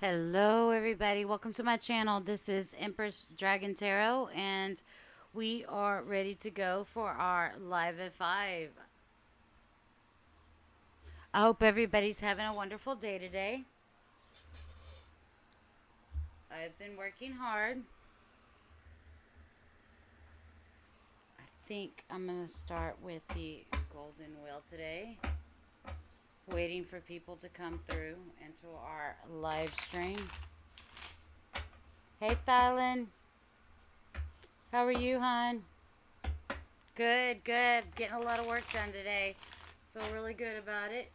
Hello, everybody. Welcome to my channel. This is Empress Dragon Tarot, and we are ready to go for our live at 5. I hope everybody's having a wonderful day today. I've been working hard. I think I'm going to start with the golden wheel today. Waiting for people to come through into our live stream. Hey, Thailand. How are you, hon? Good, good. Getting a lot of work done today. Feel really good about it.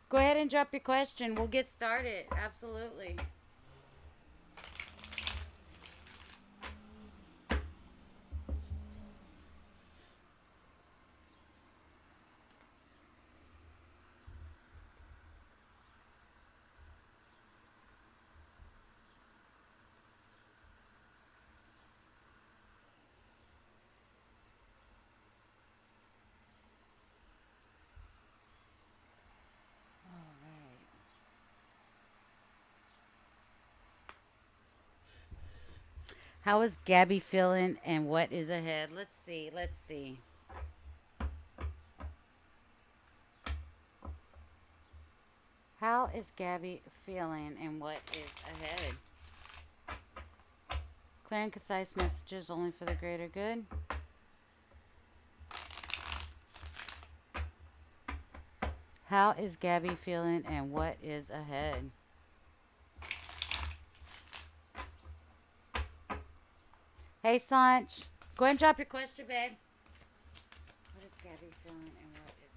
Go ahead and drop your question. We'll get started. Absolutely. All right. How is Gabby feeling and what is ahead? Let's see. Let's see. How is Gabby feeling and what is ahead? Clear and concise messages only for the greater good. How is Gabby feeling and what is ahead? Hey, Sanch. Go ahead and drop your question, babe. What is Gabby feeling and what is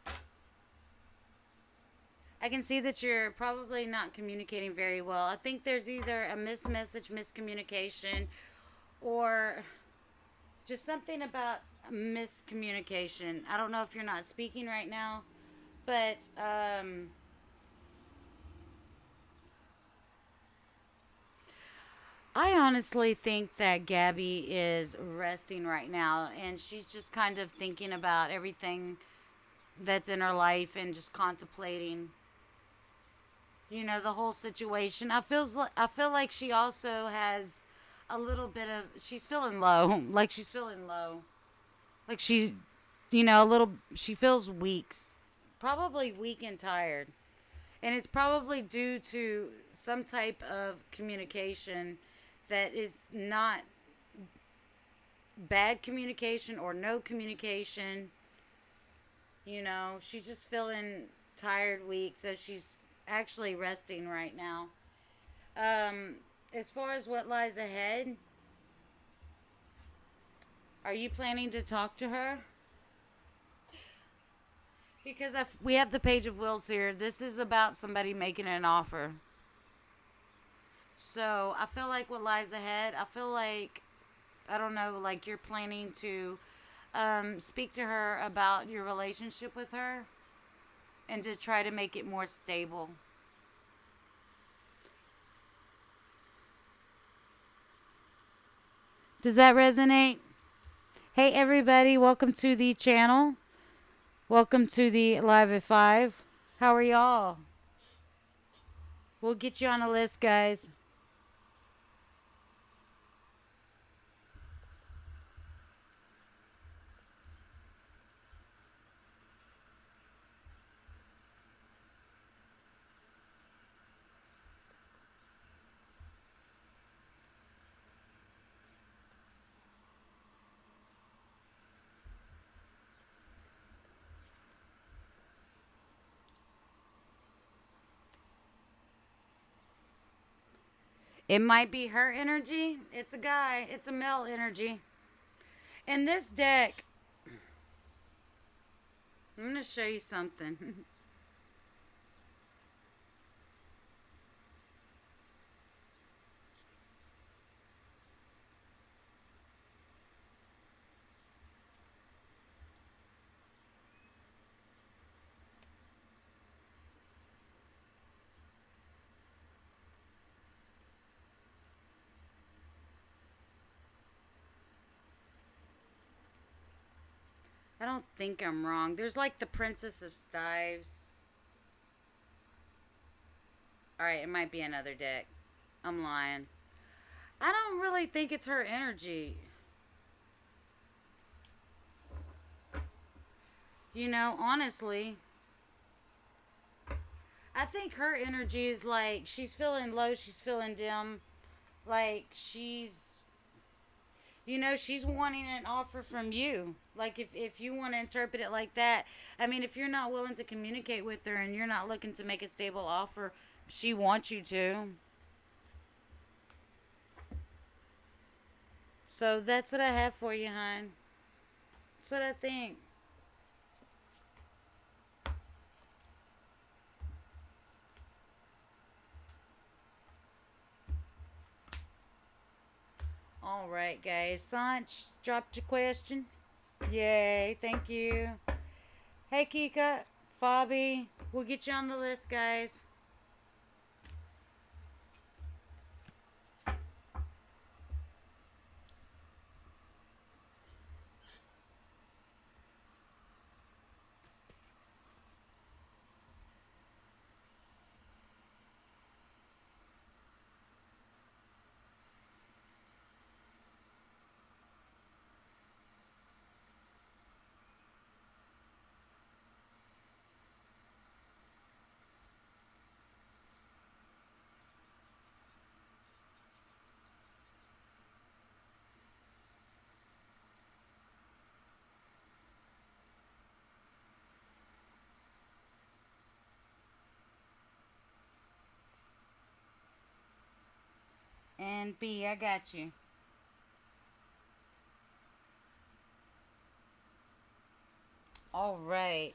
ahead? I can see that you're probably not communicating very well. I think there's either a mismessage, miscommunication, or just something about miscommunication. I don't know if you're not speaking right now, but I honestly think that Gabby is resting right now, and she's just kind of thinking about everything that's in her life and just contemplating, the whole situation. I feel like she also has a little bit of she's feeling low, like she's feeling low, like she's a little. She feels weak, probably weak and tired, and it's probably due to some type of communication that is not bad communication or no communication. She's just feeling tired, weak, so she's actually resting right now. As far as what lies ahead, are you planning to talk to her? Because we have the Page of Wills here. This is about somebody making an offer. So I feel like what lies ahead, I feel like, I don't know, like you're planning to speak to her about your relationship with her and to try to make it more stable. Does that resonate? Hey, everybody, welcome to the channel. Welcome to the Live at 5. How are y'all? We'll get you on a list, guys. It might be her energy. It's a guy. It's a male energy. In this deck, I'm going to show you something. I don't think I'm wrong. There's like the Princess of Stives. Alright, it might be another deck. I'm lying. I don't really think it's her energy. You know, honestly, I think her energy is like she's feeling low, she's feeling dim. Like she's wanting an offer from you. Like if you want to interpret it like that, I mean, if you're not willing to communicate with her and you're not looking to make a stable offer, she wants you to. So that's what I have for you, hon. That's what I think. All right, guys. Sanch dropped your question. Yay, thank you. Hey, Kika, Fabi, we'll get you on the list, guys. And B, I got you. All right.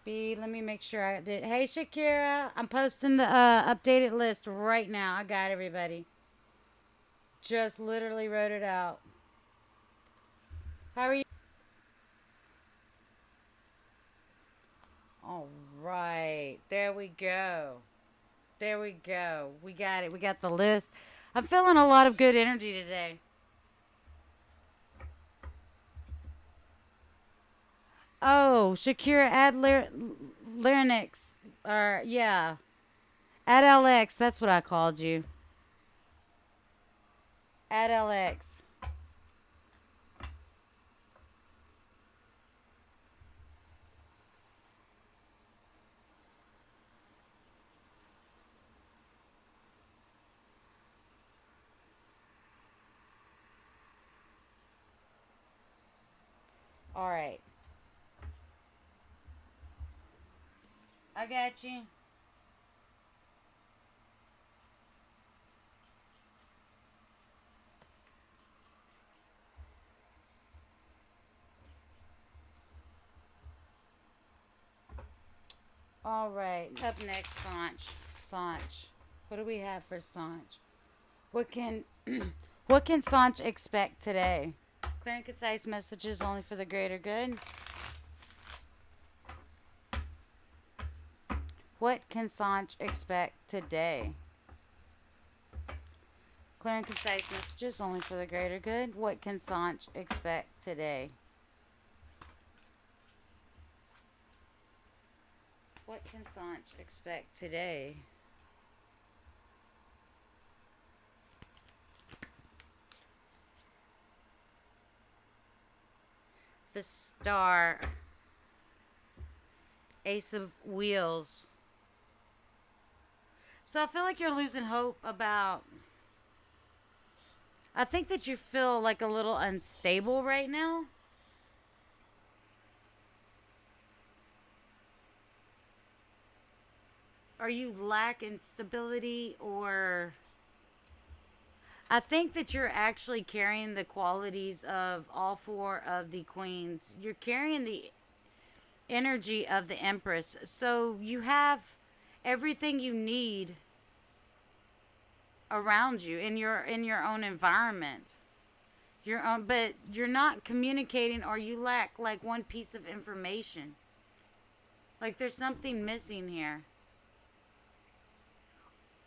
B, let me make sure I did. Hey, Shakira, I'm posting the updated list right now. I got everybody. Just literally wrote it out. How are you? All right. There we go. There we go. We got it. We got the list. I'm feeling a lot of good energy today. Oh, Shakira, add Larynx. Or, yeah. Add LX. That's what I called you. Add LX. All right. I got you. All right. Up next, Sanch. Sanch. What do we have for Sanch? What can what can Sanch expect today? Clear and concise messages only for the greater good. What can Sanch expect today? Clear and concise messages only for the greater good. What can Sanch expect today? What can Sanch expect today? The Star. Ace of Wheels. So I feel like you're losing hope about. I think that you feel like a little unstable right now. Are you lacking stability or I think that you're actually carrying the qualities of all four of the queens. You're carrying the energy of the Empress. So you have everything you need around you in your own environment. Your own, but you're not communicating, or you lack like one piece of information. Like there's something missing here.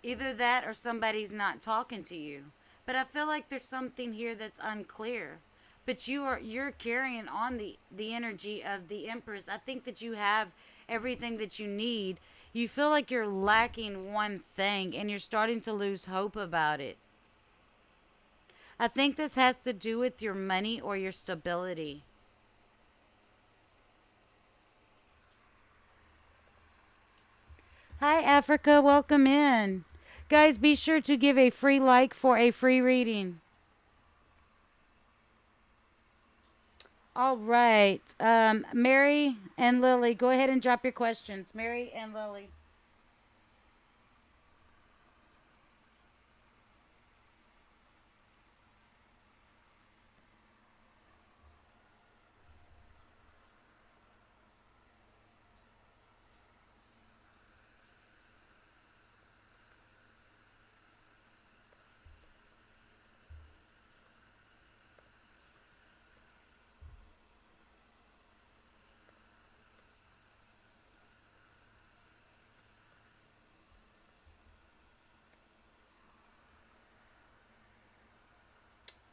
Either that or somebody's not talking to you. But I feel like there's something here that's unclear. But you're carrying on the energy of the Empress. I think that you have everything that you need. You feel like you're lacking one thing and you're starting to lose hope about it. I think this has to do with your money or your stability. Hi, Africa. Welcome in. Guys, be sure to give a free like for a free reading. All right. Mary and Lily, go ahead and drop your questions. Mary and Lily.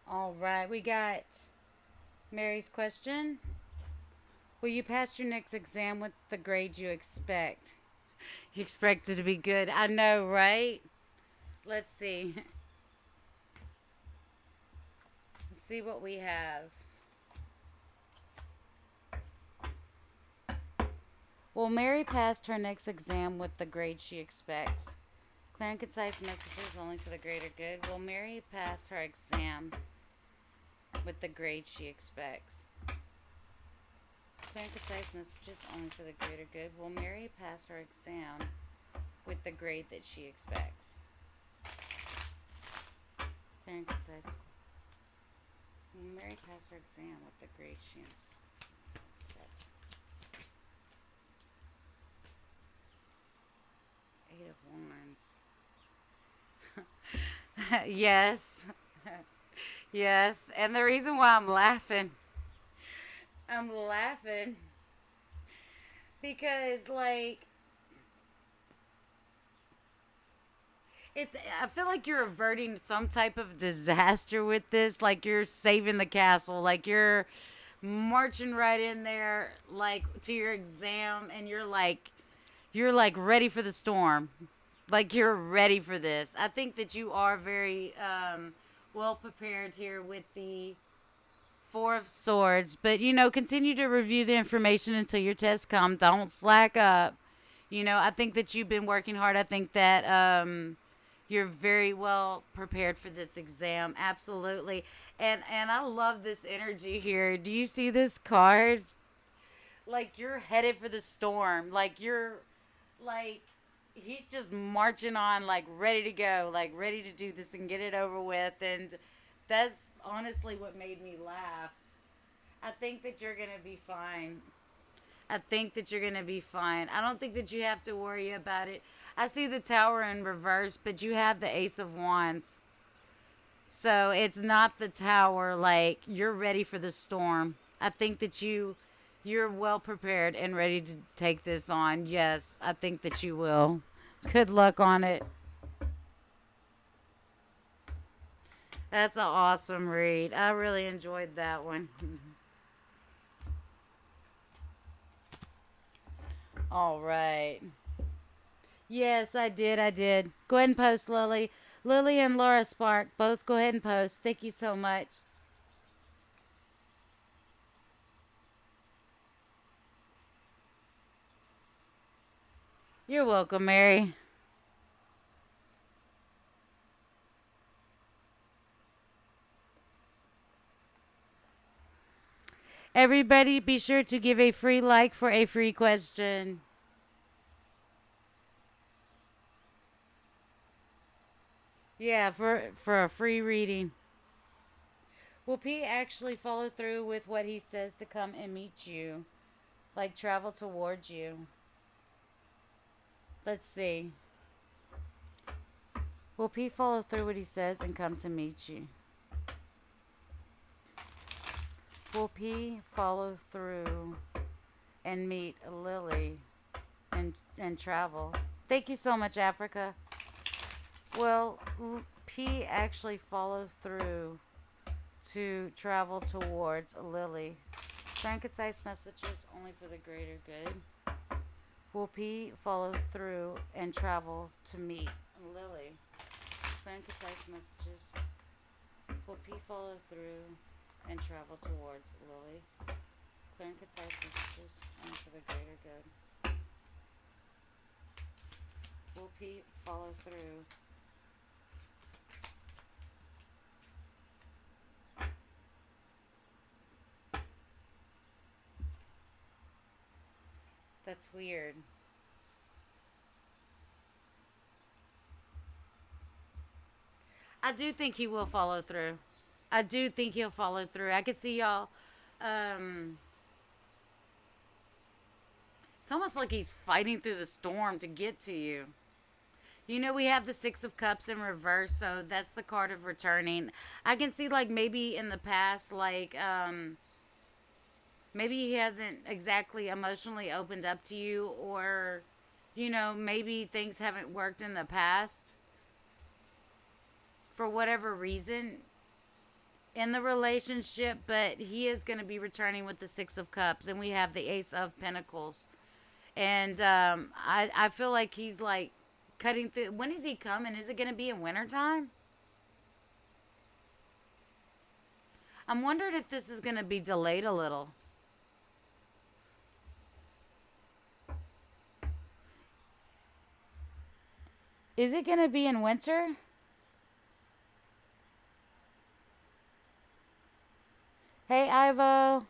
All right. We got Mary's question. Will you pass your next exam with the grade you expect? You expect it to be good. I know, right? Let's see. Let's see what we have. Will Mary pass her next exam with the grade she expects? Clear and concise messages only for the greater good. Will Mary pass her exam with the grade she expects? Clear and concise messages only for the greater good. Will Mary pass her exam with the grade that she expects? Clear and concise. Will Mary pass her exam with the grade she expects? Eight of Wands. Yes. Yes. And the reason why I'm laughing because, like, I feel like you're averting some type of disaster with this. Like, you're saving the castle. Like, you're marching right in there, like, to your exam, and you're like ready for the storm. Like you're ready for this. I think that you are very well prepared here with the Four of Swords. But continue to review the information until your test come. Don't slack up. I think that you've been working hard. I think that you're very well prepared for this exam. Absolutely. And I love this energy here. Do you see this card? Like you're headed for the storm. Like you're like he's just marching on, like ready to go, like ready to do this and get it over with. And that's honestly what made me laugh. I think that you're gonna be fine. I think that you're gonna be fine. I don't think that you have to worry about it. I see the Tower in reverse, but you have the Ace of Wands. So it's not the Tower. Like you're ready for the storm. I think that you're well prepared and ready to take this on. Yes, I think that you will. Good luck on it. That's an awesome read. I really enjoyed that one. All right. Yes, I did. I did. Go ahead and post, Lily. Lily and Laura Spark, both go ahead and post. Thank you so much. You're welcome, Mary. Everybody, be sure to give a free like for a free question. Yeah, for a free reading. Will P actually follow through with what he says to come and meet you? Like travel towards you? Let's see. Will P follow through what he says and come to meet you? Will P follow through and meet Lily and travel? Thank you so much, Africa. Well, P actually follow through to travel towards Lily. Clear and concise messages only for the greater good. Will P follow through and travel to meet Lily? Clear and concise messages. Will P follow through and travel towards Lily? Clear and concise messages only for the greater good. Will P follow through? That's weird. I do think he will follow through. I do think he'll follow through. I could see y'all. Um, it's almost like he's fighting through the storm to get to you. You know, we have the Six of Cups in reverse, so that's the card of returning. I can see, like, maybe in the past, like, maybe he hasn't exactly emotionally opened up to you, or, you know, maybe things haven't worked in the past for whatever reason in the relationship, but he is going to be returning with the Six of Cups, and we have the Ace of Pentacles. And I feel like he's like cutting through. When is he coming? Is it going to be in wintertime? I'm wondering if this is going to be delayed a little. Is it going to be in winter? Hey, Ivo.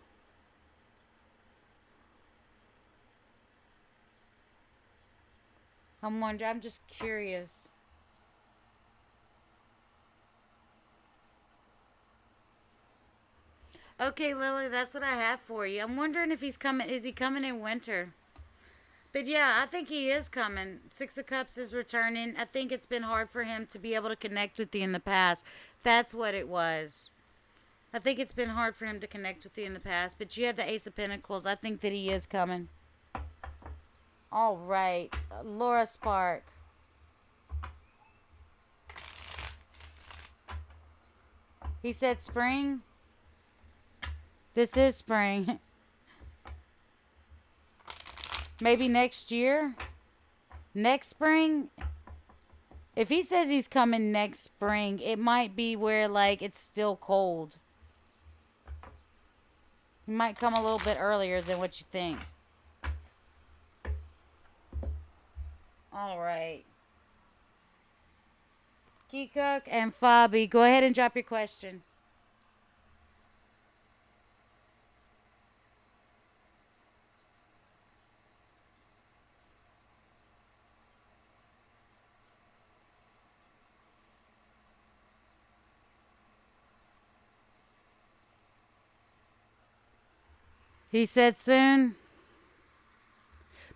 I'm wondering. I'm just curious. Okay, Lily, that's what I have for you. I'm wondering if he's coming. Is he coming in winter? But yeah, I think he is coming. Six of Cups is returning. I think it's been hard for him to be able to connect with you in the past. That's what it was. I think it's been hard for him to connect with you in the past. But you have the Ace of Pentacles. I think that he is coming. All right. Laura Spark. He said spring. This is spring. Maybe next year? Next spring? If he says he's coming next spring, it might be where, like, it's still cold. He might come a little bit earlier than what you think. All right. Kikuk and Fabi, go ahead and drop your question. He said soon.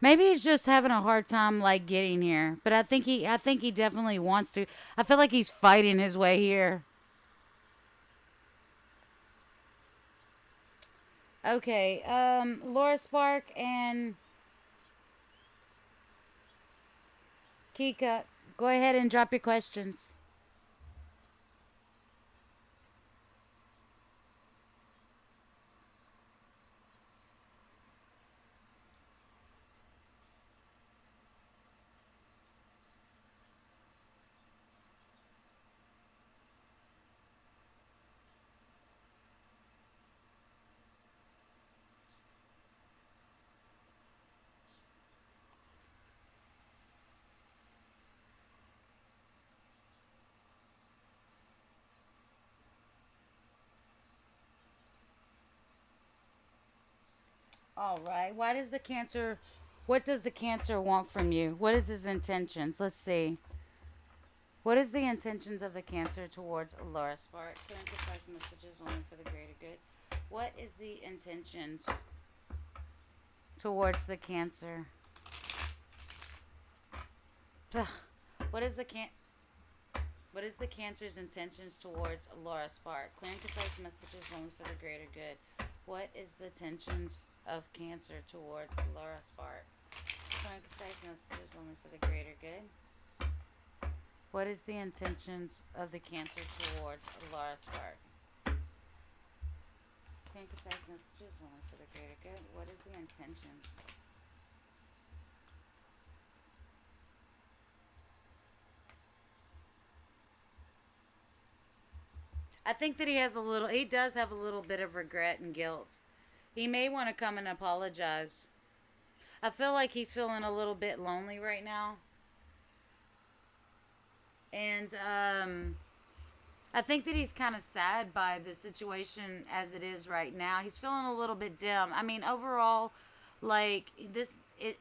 Maybe he's just having a hard time like getting here, but I think he definitely wants to. I feel like he's fighting his way here. Okay, Laura Spark and Kika, go ahead and drop your questions. All right. Why does the Cancer? What does the Cancer want from you? What is his intentions? Let's see. What is the intentions of the Cancer towards Laura Spark? Clear and concise messages only for the greater good. What is the intentions towards the Cancer? What is the Cancer's intentions towards Laura Spark? Clear and concise messages only for the greater good. What is the intentions of Cancer towards Laura Spark? Clear and concise messages only for the greater good. What is the intentions of the Cancer towards Laura Spark? Clear and concise messages only for the greater good. What is the intentions? I think that he does have a little bit of regret and guilt. He may want to come and apologize. I feel like he's feeling a little bit lonely right now. And I think that he's kind of sad by the situation as it is right now. He's feeling a little bit dim. I mean, overall, like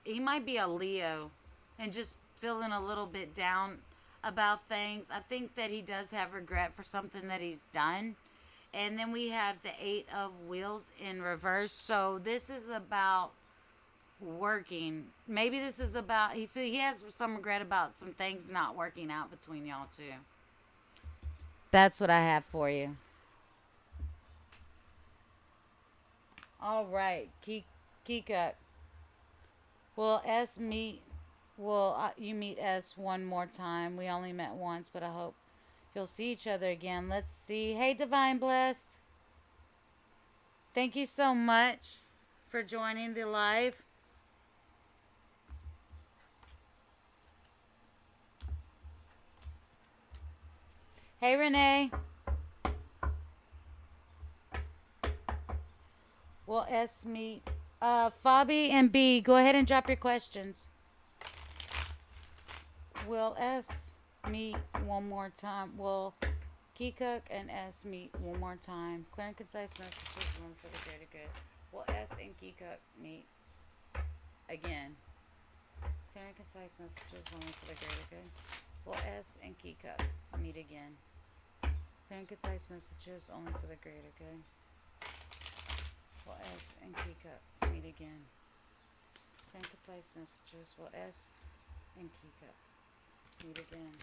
he might be a Leo and just feeling a little bit down about things. I think that he does have regret for something that he's done. And then we have the 8 of Wheels in reverse. So this is about working. Maybe this is about he has some regret about some things not working out between y'all two. That's what I have for you. All right, Kika. Will S meet? Will you meet S one more time? We only met once, but I hope you'll see each other again. Let's see. Hey, Divine Blessed. Thank you so much for joining the live. Hey, Renee. Will S meet? Fabi and B, go ahead and drop your questions. Will S meet one more time? Will Kikuk and S meet one more time? Clear and concise messages, one for the greater good. Will S and Kikuk meet again? Clear and concise messages, only for the greater good. Will S and Kikuk meet again? Clear and concise messages, only for the greater good. Will S and Kikuk meet again? Clear and concise messages. Will S and Kikuk meet again?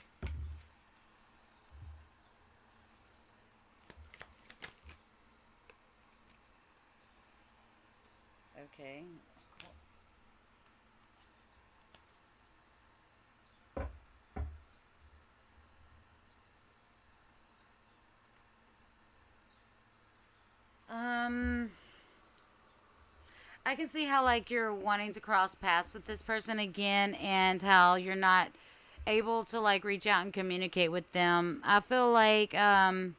Okay. I can see how like you're wanting to cross paths with this person again and how you're not able to like reach out and communicate with them. I feel like I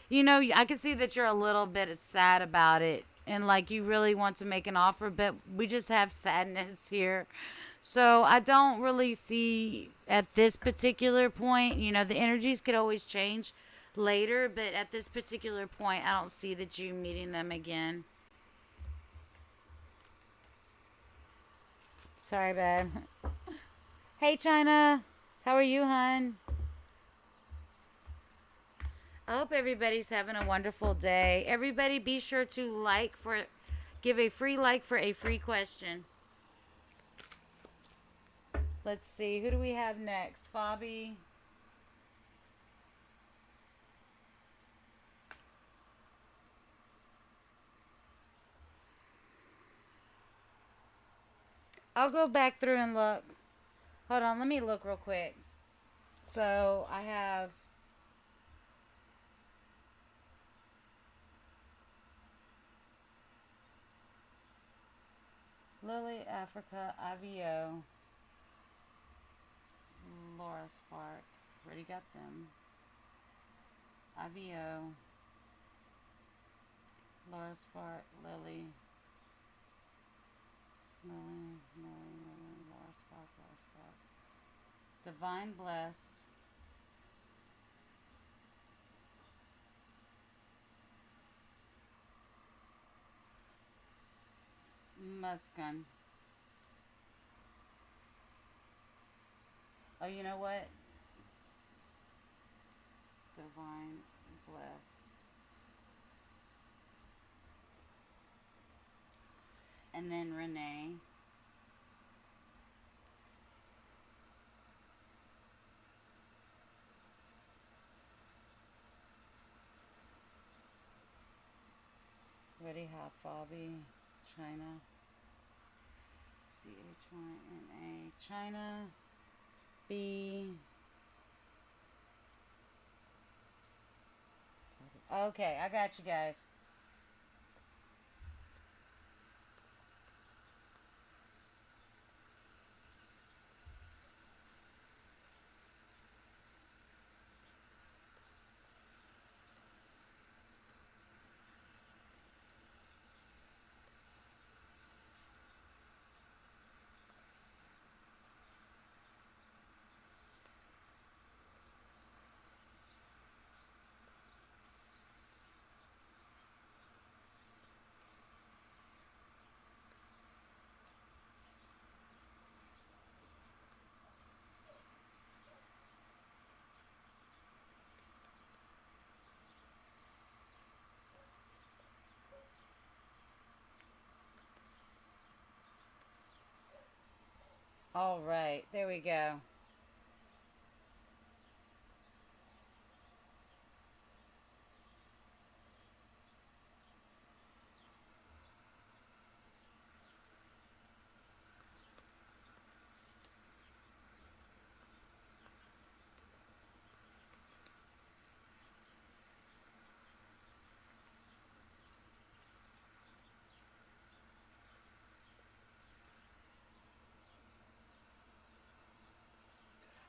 can see that you're a little bit sad about it and like you really want to make an offer, but we just have sadness here. So I don't really see at this particular point, the energies could always change later, but at this particular point, I don't see that you meeting them again. Sorry, babe. Hey, China. How are you, hon? I hope everybody's having a wonderful day. Everybody be sure to give a free like for a free question. Let's see. Who do we have next? Fabi. I'll go back through and look. Hold on, let me look real quick. So I have Lily, Africa, IVO, Laura Spark. Already got them. IVO, Laura Spark, Lily. Laura Spark. Divine Blessed. Muskin. Oh, you know what? divine blessed. And then Renee. Ready, Hot Bobby, China, Chyna, China, B. Okay, I got you guys. All right, there we go.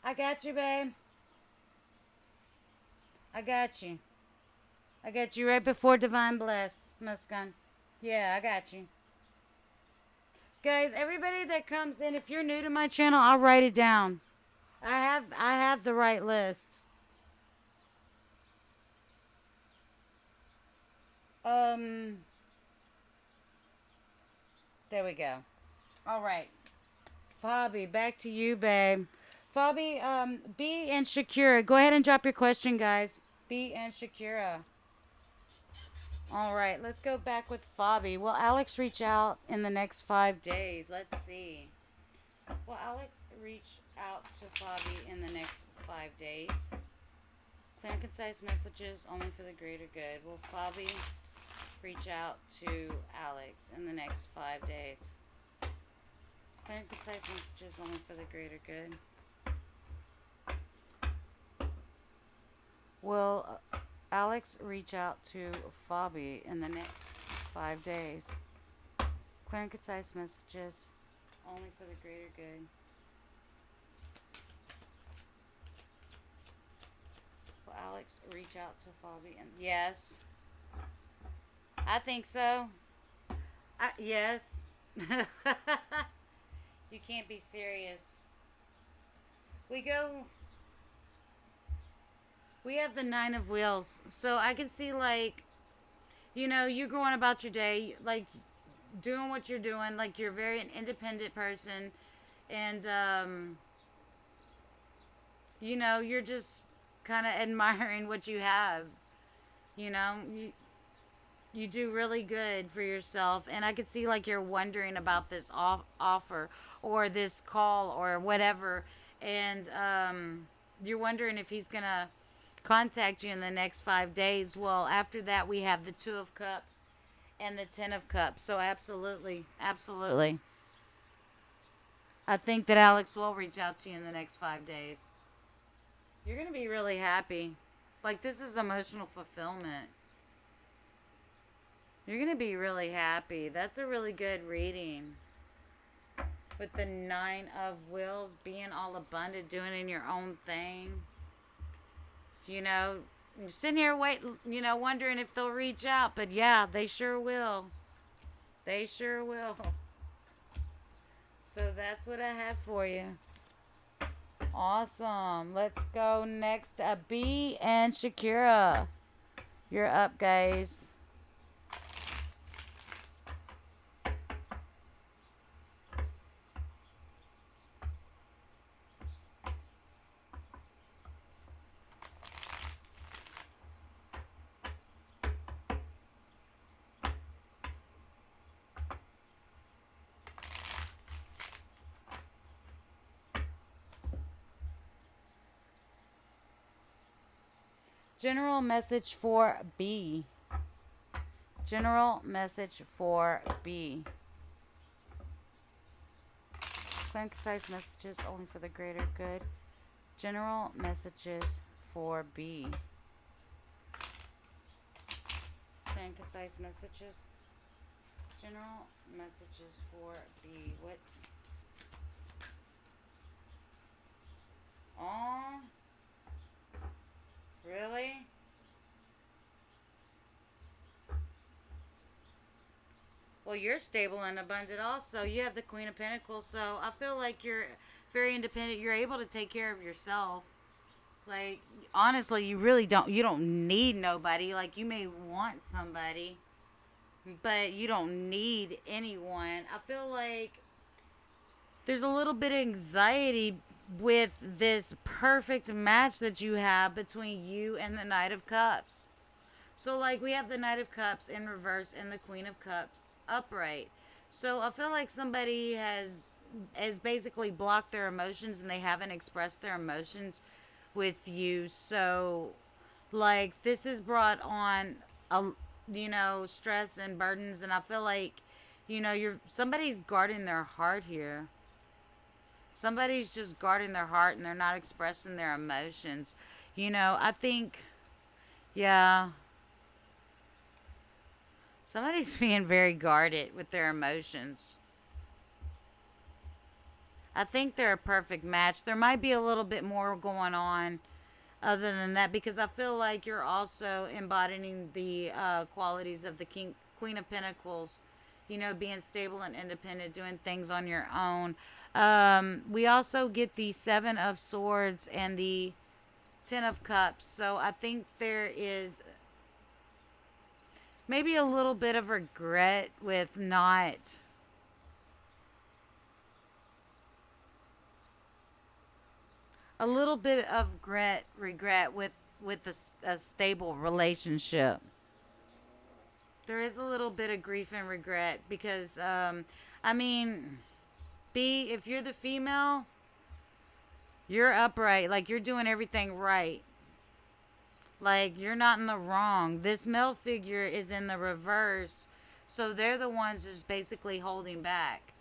I got you, babe. I got you. I got you right before Divine Blessed, Muskan. Yeah, I got you. Guys, everybody that comes in, if you're new to my channel, I'll write it down. I have the right list. Um there we go. All right. Fabi, back to you, babe. Fabi, B and Shakira. Go ahead and drop your question, guys. B and Shakira. All right, let's go back with Fabi. Will Alex reach out in the next 5 days? Let's see. Will Alex reach out to Fabi in the next 5 days? Clear and concise messages only for the greater good. Will Fabi reach out to Alex in the next 5 days? Clear and concise messages only for the greater good. Will Alex reach out to Fabi in the next 5 days? Clear and concise messages only for the greater good. Will Alex reach out to Fabi? And yes, I think so. Yes. You can't be serious. We have the 9 of wheels. So I can see, like, you're going about your day, like, doing what you're doing. Like, you're very an independent person. And, you're just kind of admiring what you have. You do really good for yourself. And I could see, like, you're wondering about this offer or this call or whatever. And you're wondering if he's going to contact you in the next 5 days. Well, after that, we have the 2 of Cups and the 10 of Cups. So absolutely, absolutely. I think that Alex will reach out to you in the next 5 days. You're going to be really happy. Like, this is emotional fulfillment. You're going to be really happy. That's a really good reading. With the 9 of Wheels, being all abundant, doing in your own thing. You're sitting here wondering if they'll reach out. But yeah, they sure will. They sure will. So that's what I have for you. Awesome. Let's go next. B and Shakira. You're up, guys. General message for B. General message for B. Clear and concise messages only for the greater good. General messages for B. Clear and concise messages. General messages for B. What? Oh, really? Well, you're stable and abundant also. You have the Queen of Pentacles, so I feel like you're very independent. You're able to take care of yourself. Like, honestly, you don't need nobody. Like, you may want somebody, but you don't need anyone. I feel like there's a little bit of anxiety with this perfect match that you have between you and the Knight of Cups. So, like, we have the Knight of Cups in reverse and the Queen of Cups upright. So, I feel like somebody has basically blocked their emotions and they haven't expressed their emotions with you. So, like, this has brought on stress and burdens, and I feel like somebody's guarding their heart here. Somebody's just guarding their heart and they're not expressing their emotions. I think, yeah, somebody's being very guarded with their emotions. I think they're a perfect match. There might be a little bit more going on other than that, because I feel like you're also embodying the qualities of the Queen of Pentacles, being stable and independent, doing things on your own. We also get the Seven of Swords and the Ten of Cups. So I think there is maybe a little bit of regret with not a little bit of regret with a stable relationship. There is a little bit of grief and regret because I mean, B, if you're the female, you're upright, like you're doing everything right. Like, you're not in the wrong. This male figure is in the reverse. So they're the ones just basically holding back.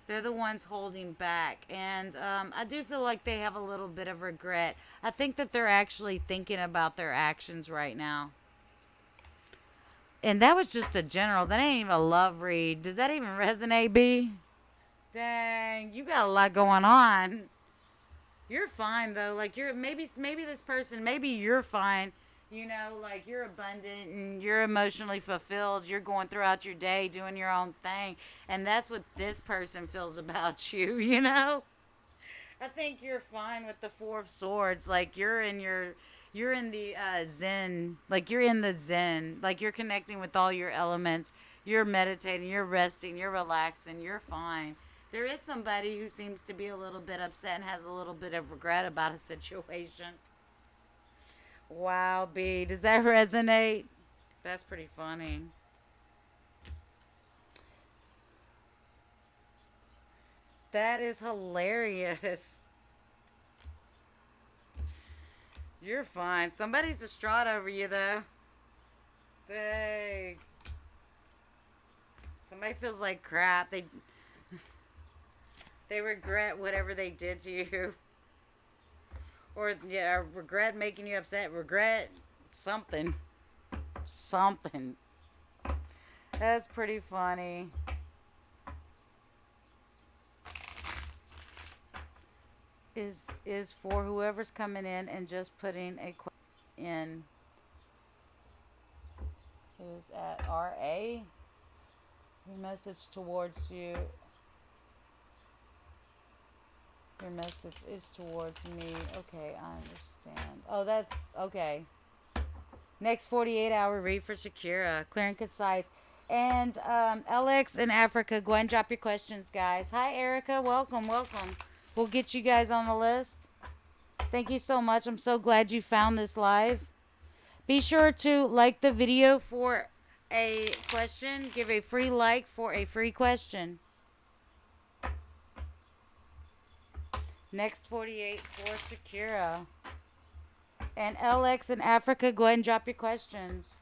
They're the ones holding back. And I do feel like they have a little bit of regret. I think that they're actually thinking about their actions right now. And that was just a general. That ain't even a love read. Does that even resonate, B? Dang, you got a lot going on. You're fine though. Like, you're maybe this person, maybe you're fine. Like, you're abundant and you're emotionally fulfilled. You're going throughout your day doing your own thing, and that's what this person feels about you. I think you're fine with the Four of Swords. Like, you're in the Zen. Like, you're in the Zen. Like, you're connecting with all your elements. You're meditating. You're resting. You're relaxing. You're fine. There is somebody who seems to be a little bit upset and has a little bit of regret about a situation. Wow, B. Does that resonate? That's pretty funny. That is hilarious. You're fine. Somebody's distraught over you, though. Dang. Somebody feels like crap. They regret whatever they did to you. Or, yeah, regret making you upset. Regret something. Something. That's pretty funny. Is for whoever's coming in and just putting a question in. Is at RA. Your message towards you. Your message is towards me. Okay, I understand. Oh, that's okay. Next 48-hour read for Shakira. Clear and concise. And LX in Africa, go ahead and drop your questions, guys. Hi, Erica. Welcome, welcome. We'll get you guys on the list. Thank you so much. I'm so glad you found this live. Be sure to like the video for a question. Give a free like for a free question. Next 48 for Shakira. And LX in Africa, go ahead and drop your questions.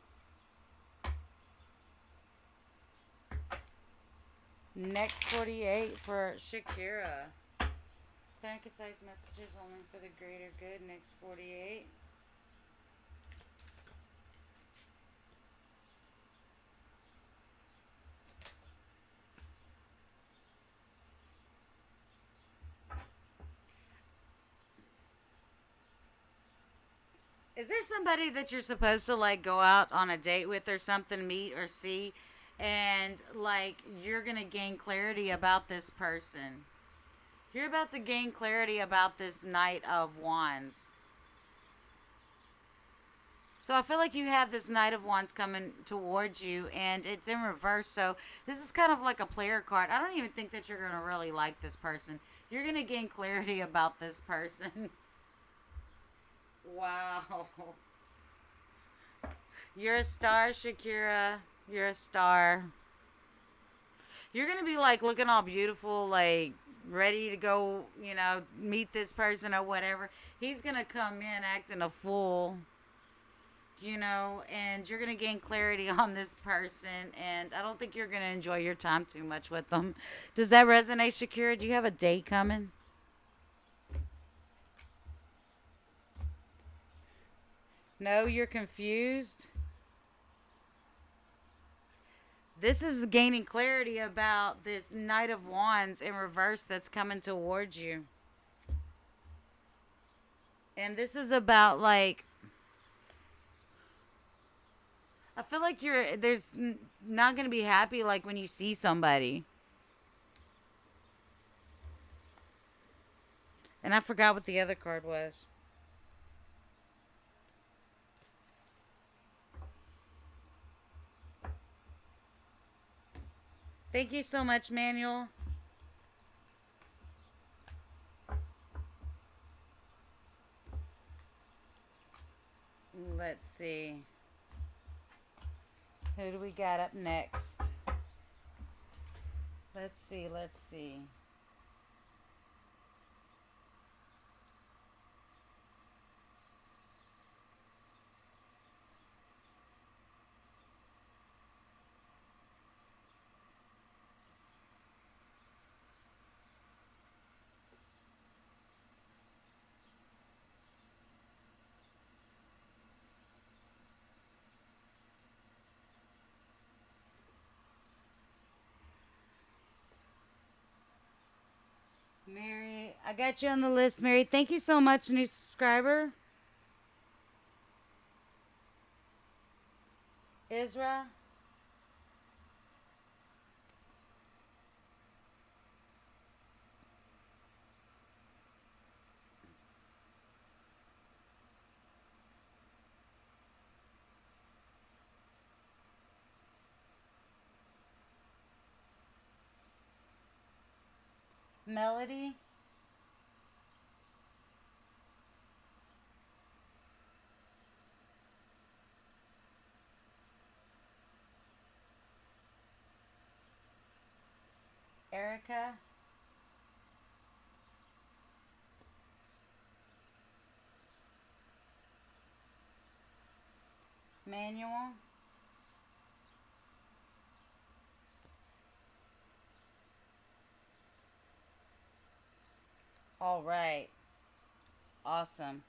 Next 48 for Shakira. Clear and concise messages only for the greater good. Next 48. Is there somebody that you're supposed to like go out on a date with or something, meet or see, and like you're gonna gain clarity about this person? You're about to gain clarity about this Knight of Wands. So I feel like you have this Knight of Wands coming towards you, and it's in reverse. So this is kind of like a player card. I don't even think that you're gonna really like this person. You're gonna gain clarity about this person. Wow. You're a star, Shakira. You're a star. You're gonna be like looking all beautiful, like ready to go, meet this person or whatever. He's gonna come in acting a fool, and you're gonna gain clarity on this person. And I don't think you're gonna enjoy your time too much with them. Does that resonate, Shakira? Do you have a date coming? No, you're confused. This is gaining clarity about this Knight of Wands in reverse that's coming towards you. And this is about like I feel like there's not going to be happy like when you see somebody. And I forgot what the other card was. Thank you so much, Manuel. Let's see. Who do we got up next? Let's see. Mary, I got you on the list, Mary. Thank you so much, new subscriber. Isra. Melody. Erica. Manuel. All right. Awesome.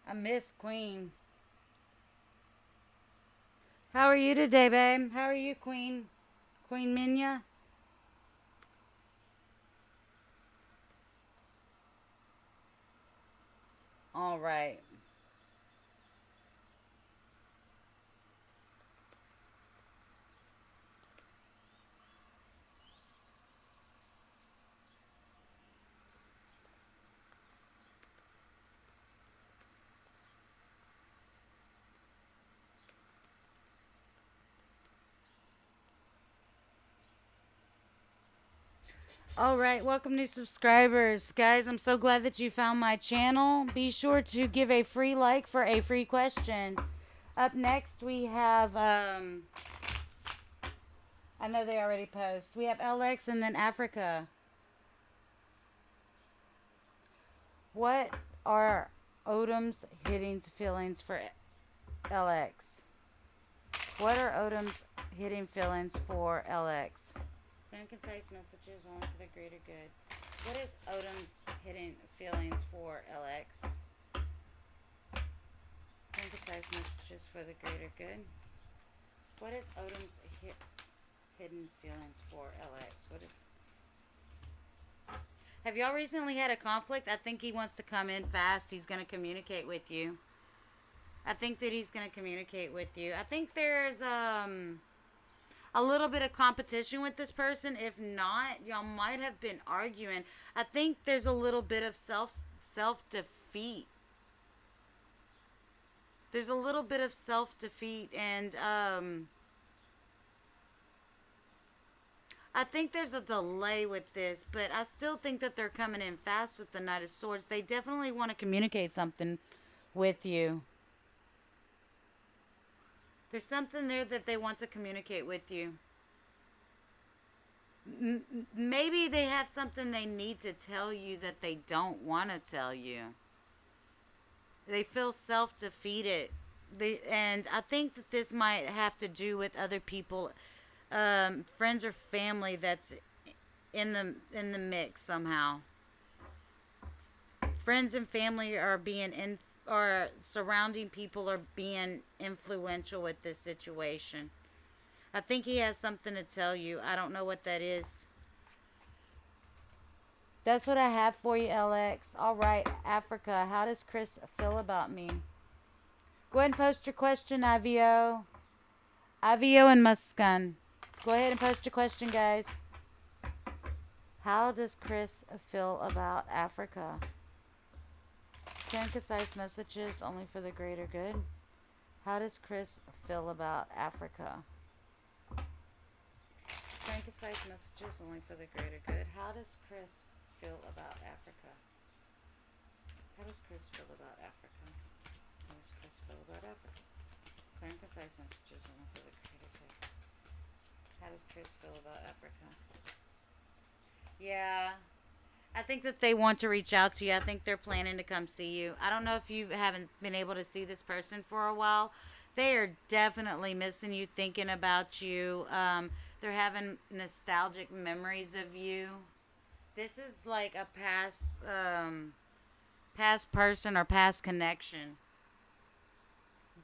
I miss Queen. How are you today, babe? How are you, Queen? Queen Minya? All right. All right, welcome new subscribers. Guys, I'm so glad that you found my channel. Be sure to give a free like for a free question. Up next, we have, I know they already post. We have LX and then Africa. What are Odom's hidden feelings for LX? What are Odom's hidden feelings for LX? Clear and concise messages only for the greater good. What is Odom's hidden feelings for LX? Clear and concise messages for the greater good. What is Odom's hidden feelings for LX? What is? Have y'all recently had a conflict? I think he wants to come in fast. He's going to communicate with you. I think that he's going to communicate with you. I think there's a little bit of competition with this person. If not, y'all might have been arguing. I think there's a little bit of self defeat. There's a little bit of self defeat, and I think there's a delay with this, but I still think that they're coming in fast with the Knight of Swords. They definitely want to communicate something with you. There's something there that they want to communicate with you. Maybe they have something they need to tell you that they don't want to tell you. They feel self-defeated. And I think that this might have to do with other people, friends or family that's in the mix somehow. Friends and family are being or surrounding people are being influential with this situation. I think he has something to tell you. I don't know what that is. That's what I have for you, LX. All right, Africa. How does Chris feel about me? Go ahead and post your question, Ivio. Ivio and Muscan. Go ahead and post your question, guys. How does Chris feel about Africa? Clear and concise messages only for the greater good. How does Chris feel about Africa? Clear and concise messages only for the greater good. How does Chris feel about Africa? How does Chris feel about Africa? How does Chris feel about Africa? Clear and concise messages only for the greater good. How does Chris feel about Africa? Yeah. I think that they want to reach out to you. I think they're planning to come see you. I don't know if you haven't been able to see this person for a while. They are definitely missing you, thinking about you. They're having nostalgic memories of you. This is like a past person or past connection.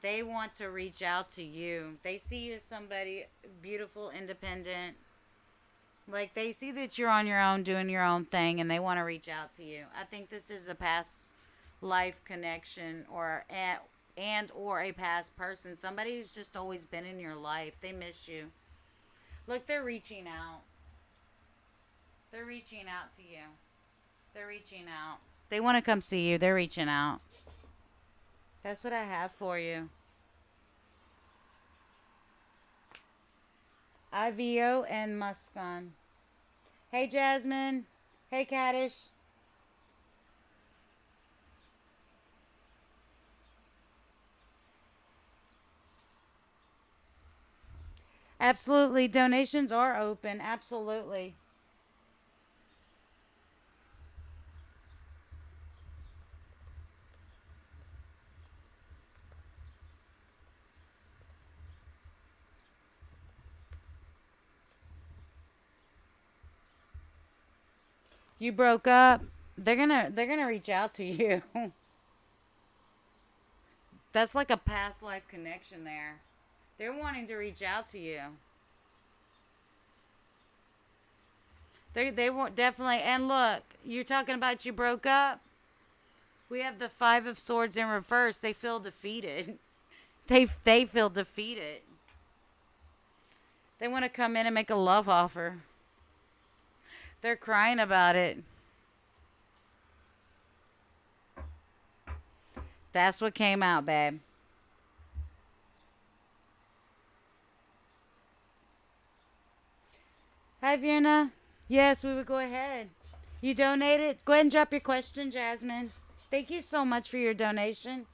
They want to reach out to you. They see you as somebody beautiful, independent. Like, they see that you're on your own, doing your own thing, and they want to reach out to you. I think this is a past life connection or a past person. Somebody who's just always been in your life. They miss you. Look, they're reaching out. They're reaching out to you. They're reaching out. They want to come see you. They're reaching out. That's what I have for you. Ivio and Muscan. Hey, Jasmine. Hey, Caddish. Absolutely. Donations are open. Absolutely. You broke up. They're gonna reach out to you. That's like a past life connection there. They're wanting to reach out to you. They want definitely. And look, you're talking about you broke up. We have the Five of Swords in reverse. They feel defeated. They feel defeated. They want to come in and make a love offer. They're crying about it. That's what came out, babe. Hi, Virna. Yes, we would go ahead. You donated? Go ahead and drop your question, Jasmine. Thank you so much for your donation.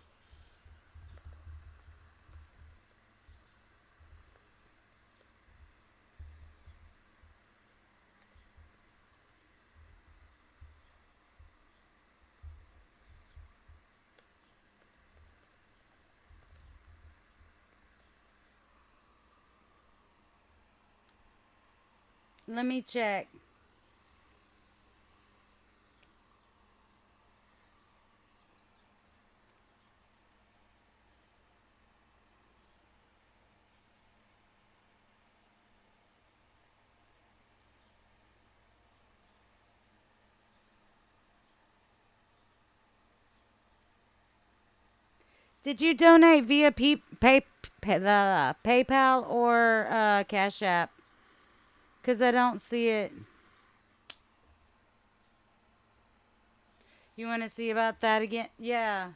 Let me check. Did you donate via PayPal or Cash App? Because I don't see it. You want to see about that again? Yeah.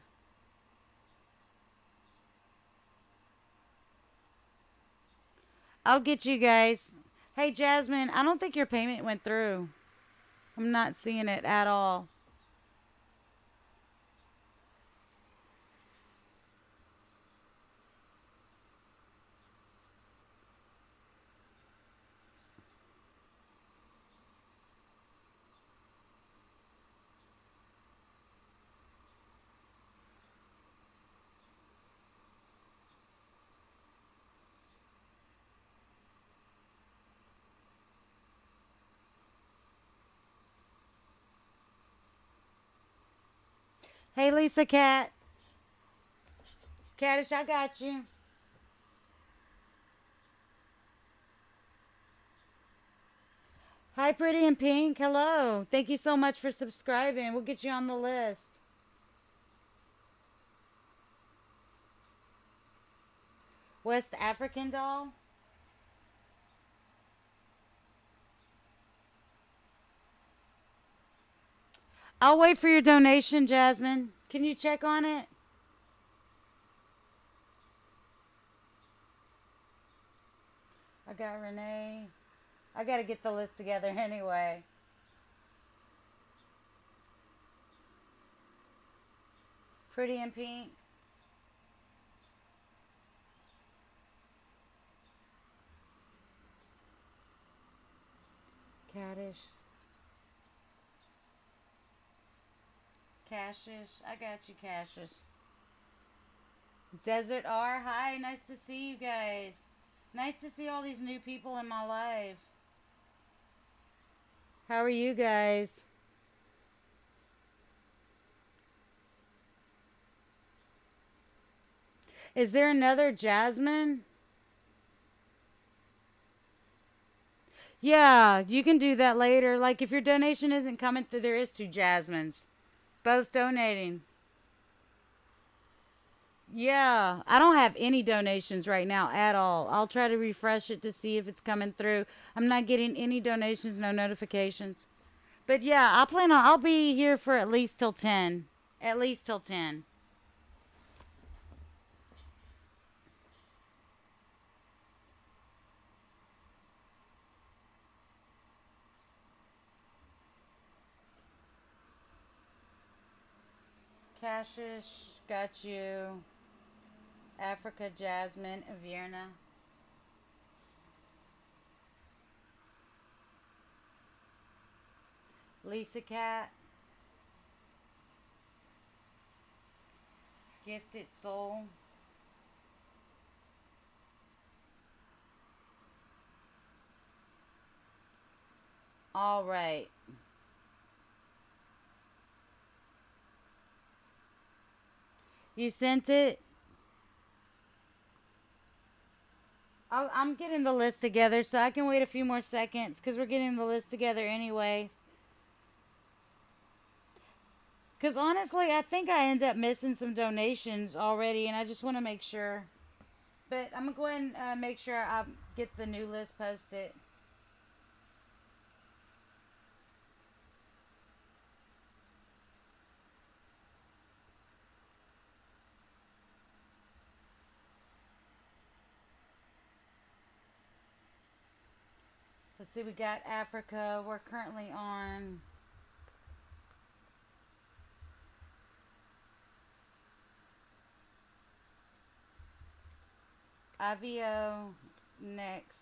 I'll get you guys. Hey, Jasmine, I don't think your payment went through. I'm not seeing it at all. Hey, Lisa Cat. Caddish, I got you. Hi, Pretty in Pink. Hello. Thank you so much for subscribing. We'll get you on the list. West African doll. I'll wait for your donation, Jasmine. Can you check on it? I got Renee. I got to get the list together anyway. Pretty in Pink. Caddish. Cassius. I got you, Cassius. Desert R. Hi, nice to see you guys. Nice to see all these new people in my life. How are you guys? Is there another Jasmine? Yeah, you can do that later. Like if your donation isn't coming through, there is two Jasmines. Both donating. Yeah, I don't have any donations right now at all. I'll try to refresh it to see if it's coming through. I'm not getting any donations, no notifications. But yeah, I'll be here for at least till 10. At least till 10. Cassius, got you. Africa, Jasmine, Avirna. Lisa Cat. Gifted Soul. All right. You sent it? I'm getting the list together, so I can wait a few more seconds because we're getting the list together anyways. Because honestly, I think I end up missing some donations already, and I just want to make sure. But I'm going to go ahead and make sure I get the new list posted. Let's see, we got Africa. We're currently on IVO next.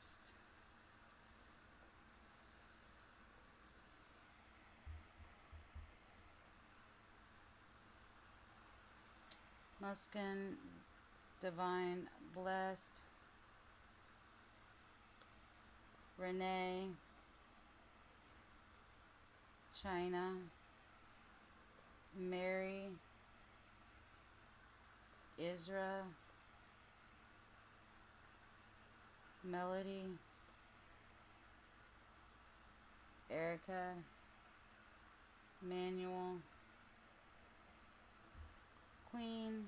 Muskin, Divine, Blessed, Renee, China, Mary, Isra, Melody, Erica, Manuel, Queen,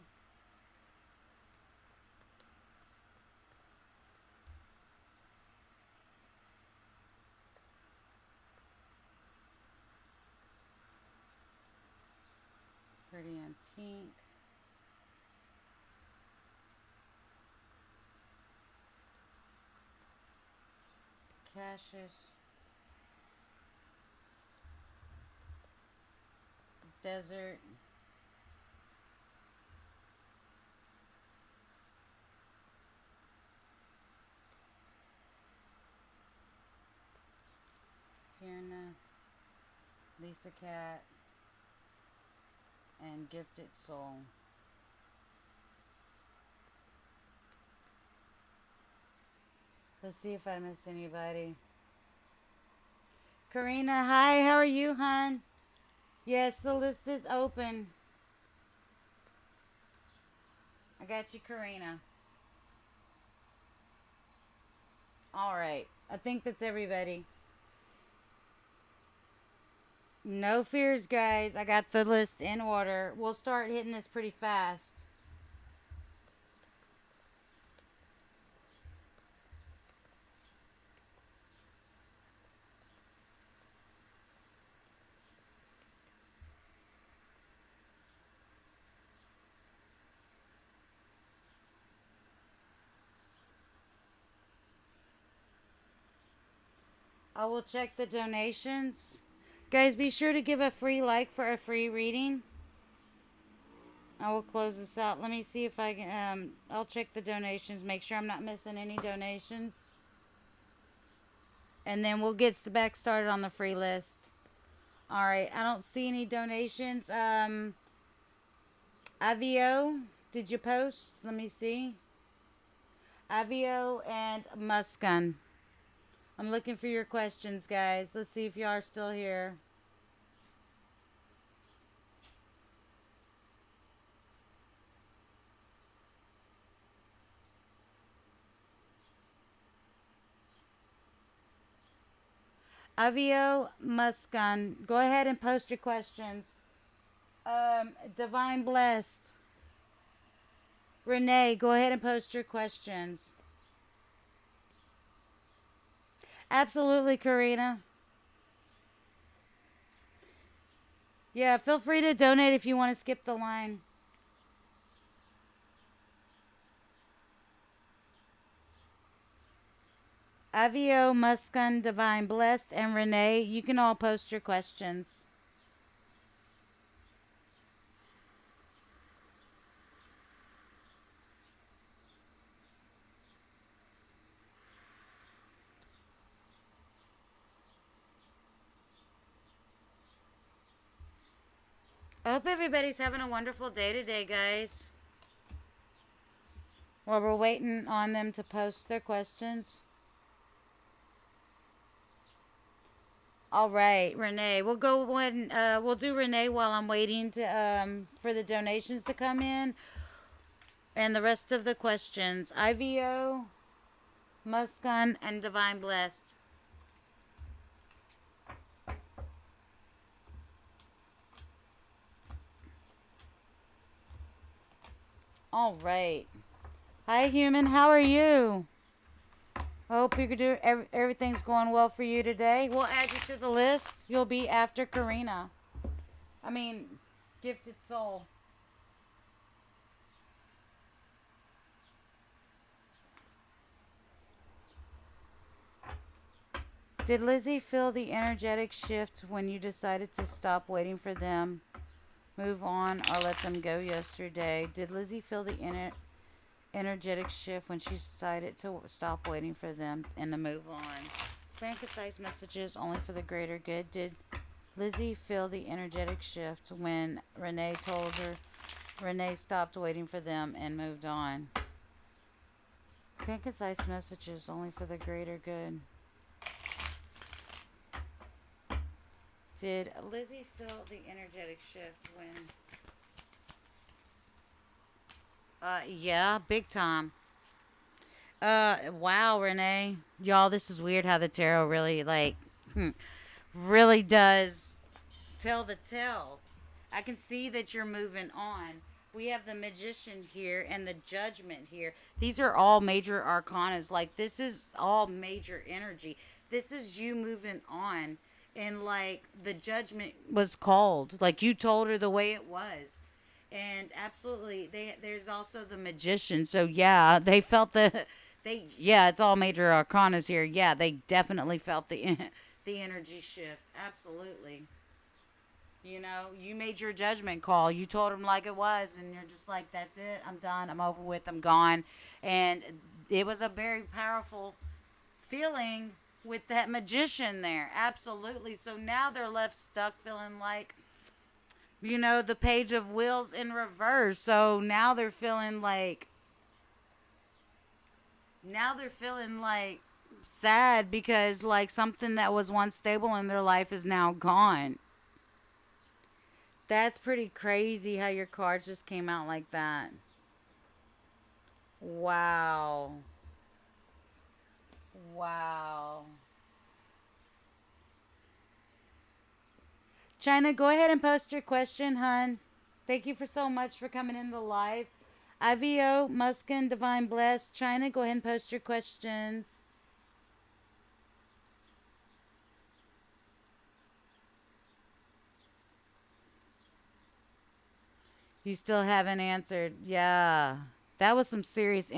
Pretty in Pink, Cassius, Desert, Kierna, Lisa Cat, and Gifted Soul. Let's see if I miss anybody. Karina, hi, how are you, hon? Yes, the list is open. I got you, Karina. All right, I think that's everybody. No fears, guys. I got the list in order. We'll start hitting this pretty fast. I will check the donations. Guys, be sure to give a free like for a free reading. I will close this out. Let me see if I can, I'll check the donations, make sure I'm not missing any donations. And then we'll get back started on the free list. All right, I don't see any donations. Ivio, did you post? Let me see. Ivio and Muskin. I'm looking for your questions, guys. Let's see if you are still here. Avio Muskan, go ahead and post your questions. Divine Blessed. Renee, go ahead and post your questions. Absolutely, Karina. Yeah, feel free to donate if you want to skip the line. Avio, Muskan, Divine Blessed, and Renee, you can all post your questions. I hope everybody's having a wonderful day today, guys. While we're waiting on them to post their questions. All right, Renee. We'll go when we'll do Renee while I'm waiting to for the donations to come in and the rest of the questions. IVO, Muskan and Divine Blessed. All right. Hi, human. How are you? Hope you could do everything's going well for you today. We'll add you to the list. You'll be after Karina. I mean, Gifted Soul. Did Lizzie feel the energetic shift when you decided to stop waiting for them, move on, or let them go yesterday? Did Lizzie feel the energetic shift when she decided to stop waiting for them and to move on? Clear and concise messages only for the greater good. Did Lizzie feel the energetic shift when Renee told her Renee stopped waiting for them and moved on? Clear and concise messages only for the greater good. Did Lizzie feel the energetic shift when... yeah, big time. Wow, Renee. Y'all, this is weird how the tarot really, really does tell the tale. I can see that you're moving on. We have the Magician here and the Judgment here. These are all major arcanas. Like, this is all major energy. This is you moving on. And, like, the Judgment was called. Like, you told her the way it was. And absolutely, there's also the Magician. So, yeah, they felt yeah, it's all major arcanas here. Yeah, they definitely felt the energy shift. Absolutely. You know, you made your judgment call. You told them like it was, and you're just like, that's it. I'm done. I'm over with. I'm gone. And it was a very powerful feeling with that Magician there. Absolutely. So now they're left stuck feeling like, you know, the Page of Wheels in reverse. So now they're feeling like, sad because like something that was once stable in their life is now gone. That's pretty crazy how your cards just came out like that. Wow. Wow. China, go ahead and post your question, hun. Thank you for so much for coming in the live. IVO, Muskin, Divine Blessed. China, go ahead and post your questions. You still haven't answered. Yeah. That was some serious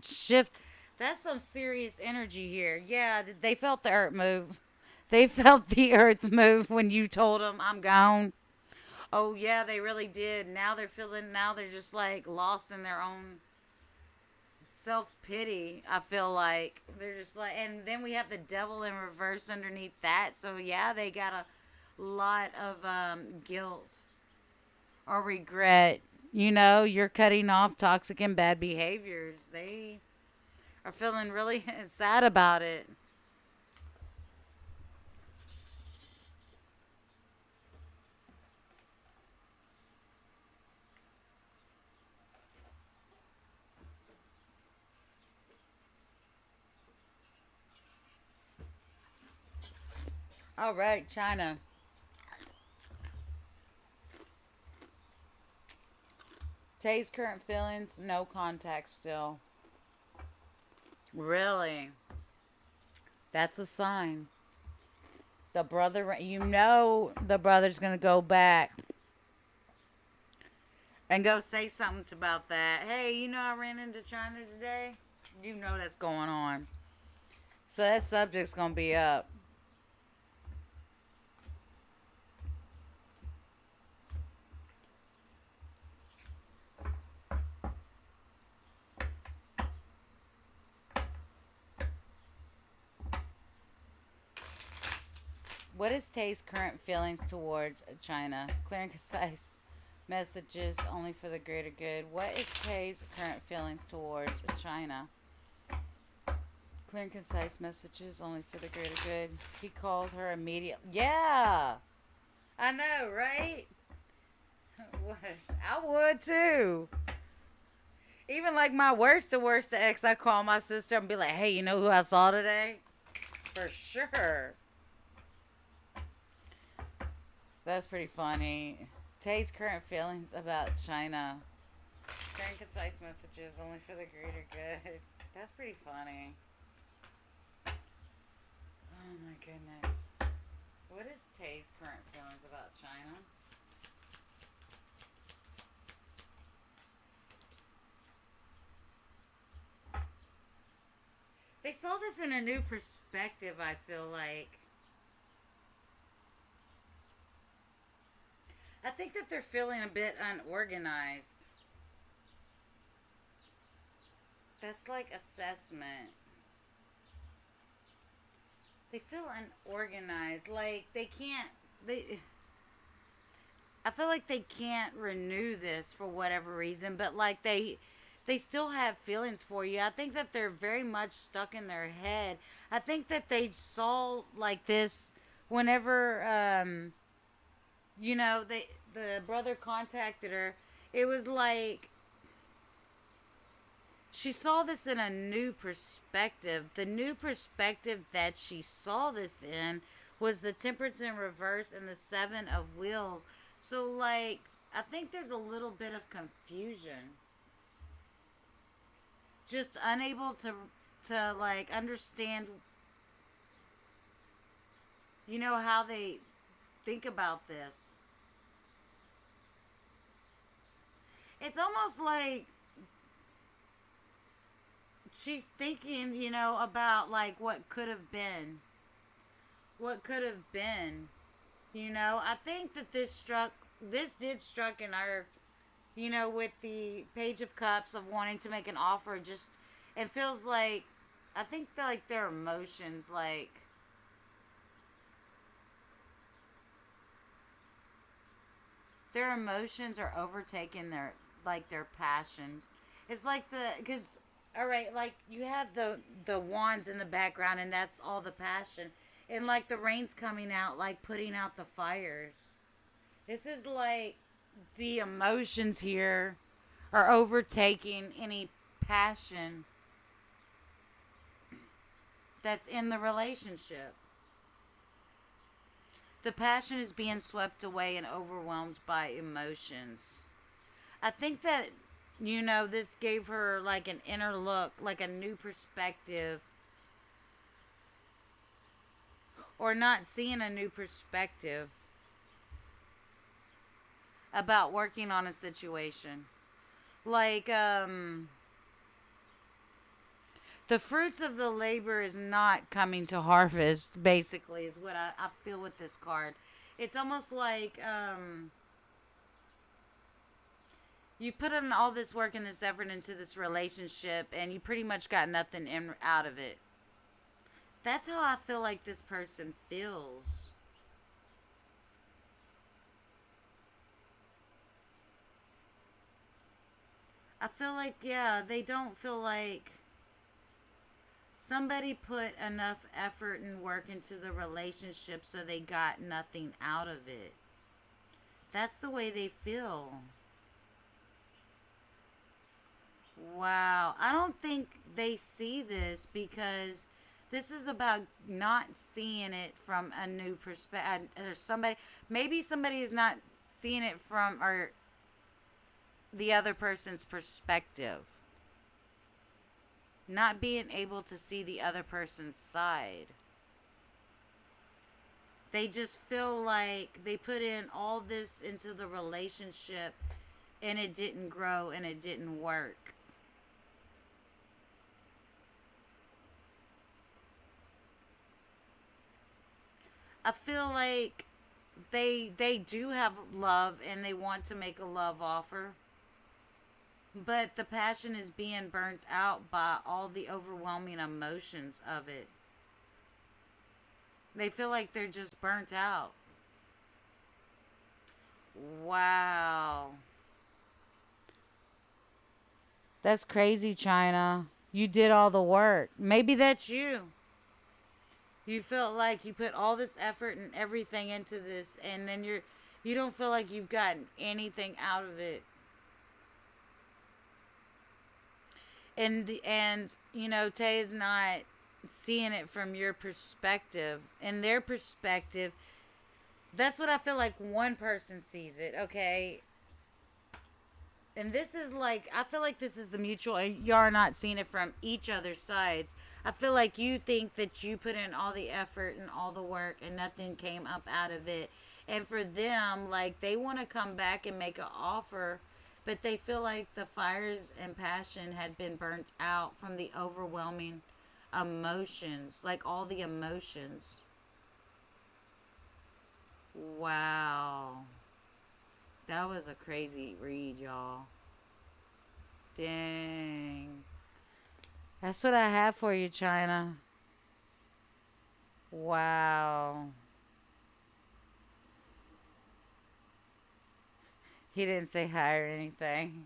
shift. That's some serious energy here. Yeah, they felt the earth move. They felt the earth move when you told them, I'm gone. Oh, yeah, they really did. Now they're just like lost in their own self pity. I feel like they're just like, and then we have the devil in reverse underneath that. So, yeah, they got a lot of guilt or regret. You know, you're cutting off toxic and bad behaviors. They are feeling really sad about it. All right, China. Tay's current feelings, no contact still. Really? That's a sign. The brother, you know, the brother's going to go back and go say something about that. Hey, you know, I ran into China today. You know that's going on. So that subject's going to be up. What is Tay's current feelings towards China? Clear and concise messages only for the greater good. What is Tay's current feelings towards China? Clear and concise messages only for the greater good. He called her immediately. Yeah! I know, right? What? I would too. Even like my worst to worst ex, I call my sister and be like, hey, you know who I saw today? For sure. That's pretty funny. Tay's current feelings about China. Sharing concise messages only for the greater good. That's pretty funny. Oh my goodness. What is Tay's current feelings about China? They saw this in a new perspective, I feel like. I think that they're feeling a bit unorganized. That's like assessment. They feel unorganized. Like they can't. They. I feel like they can't renew this for whatever reason, but like they still have feelings for you. I think that they're very much stuck in their head. I think that they saw like this whenever the brother contacted her. It was like she saw this in a new perspective. The new perspective that she saw this in was the temperance in reverse and the seven of wheels. So like I think there's a little bit of confusion. Just unable to like understand how they think about this. It's almost like she's thinking, about like what could have been. What could have been. I think that this did struck a nerve, with the Page of Cups of wanting to make an offer. Just, it feels like, I think that, like, their emotions, their emotions are overtaking their passion. It's like because, all right, like, you have the wands in the background, and that's all the passion. And, like, the rain's coming out, like, putting out the fires. This is like the emotions here are overtaking any passion that's in the relationship. The passion is being swept away and overwhelmed by emotions. I think that, this gave her like an inner look, like a new perspective, or not seeing a new perspective about working on a situation. Like, the fruits of the labor is not coming to harvest, basically, is what I feel with this card. It's almost like, you put in all this work and this effort into this relationship, and you pretty much got nothing out of it. That's how I feel like this person feels. I feel like, yeah, they don't feel like somebody put enough effort and work into the relationship so they got nothing out of it. That's the way they feel. Wow. I don't think they see this because this is about not seeing it from a new perspective. There's maybe somebody is not seeing it from or the other person's perspective. Not being able to see the other person's side. They just feel like they put in all this into the relationship and it didn't grow and it didn't work. I feel like they do have love and they want to make a love offer, but the passion is being burnt out by all the overwhelming emotions of it. They feel like they're just burnt out. Wow. That's crazy, China. You did all the work. Maybe that's you. You felt like you put all this effort and everything into this, and then you don't feel like you've gotten anything out of it. And you know, Tay is not seeing it from your perspective. In their perspective, that's what I feel like one person sees it, okay? And this is like, I feel like this is the mutual, you are not seeing it from each other's sides. I feel like you think that you put in all the effort and all the work and nothing came up out of it. And for them, like, they want to come back and make an offer, but they feel like the fires and passion had been burnt out from the overwhelming emotions, like all the emotions. Wow. That was a crazy read, y'all. Dang. That's what I have for you, China. Wow. He didn't say hi or anything.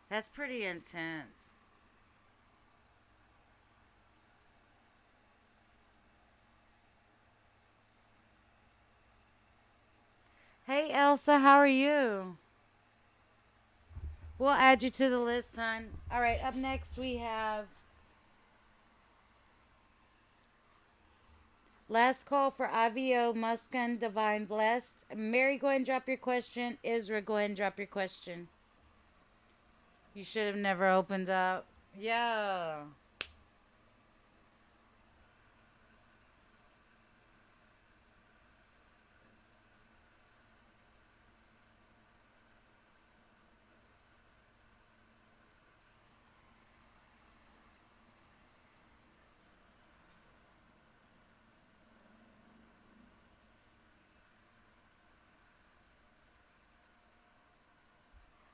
That's pretty intense. Hey, Elsa, how are you? We'll add you to the list, hon. All right, up next we have last call for IVO, Muskan, Divine Blessed. Mary, go ahead and drop your question. Isra, go ahead and drop your question. You should have never opened up. Yeah.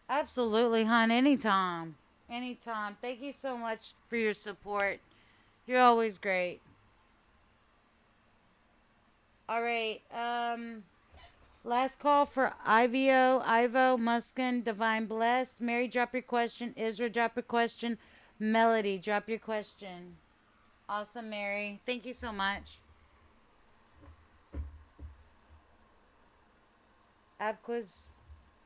Absolutely, hon. Anytime. Anytime. Thank you so much for your support. You're always great. All right. Last call for Ivo, Muskin, Divine Blessed. Mary, drop your question. Isra, drop your question. Melody, drop your question. Awesome, Mary. Thank you so much. Abquib's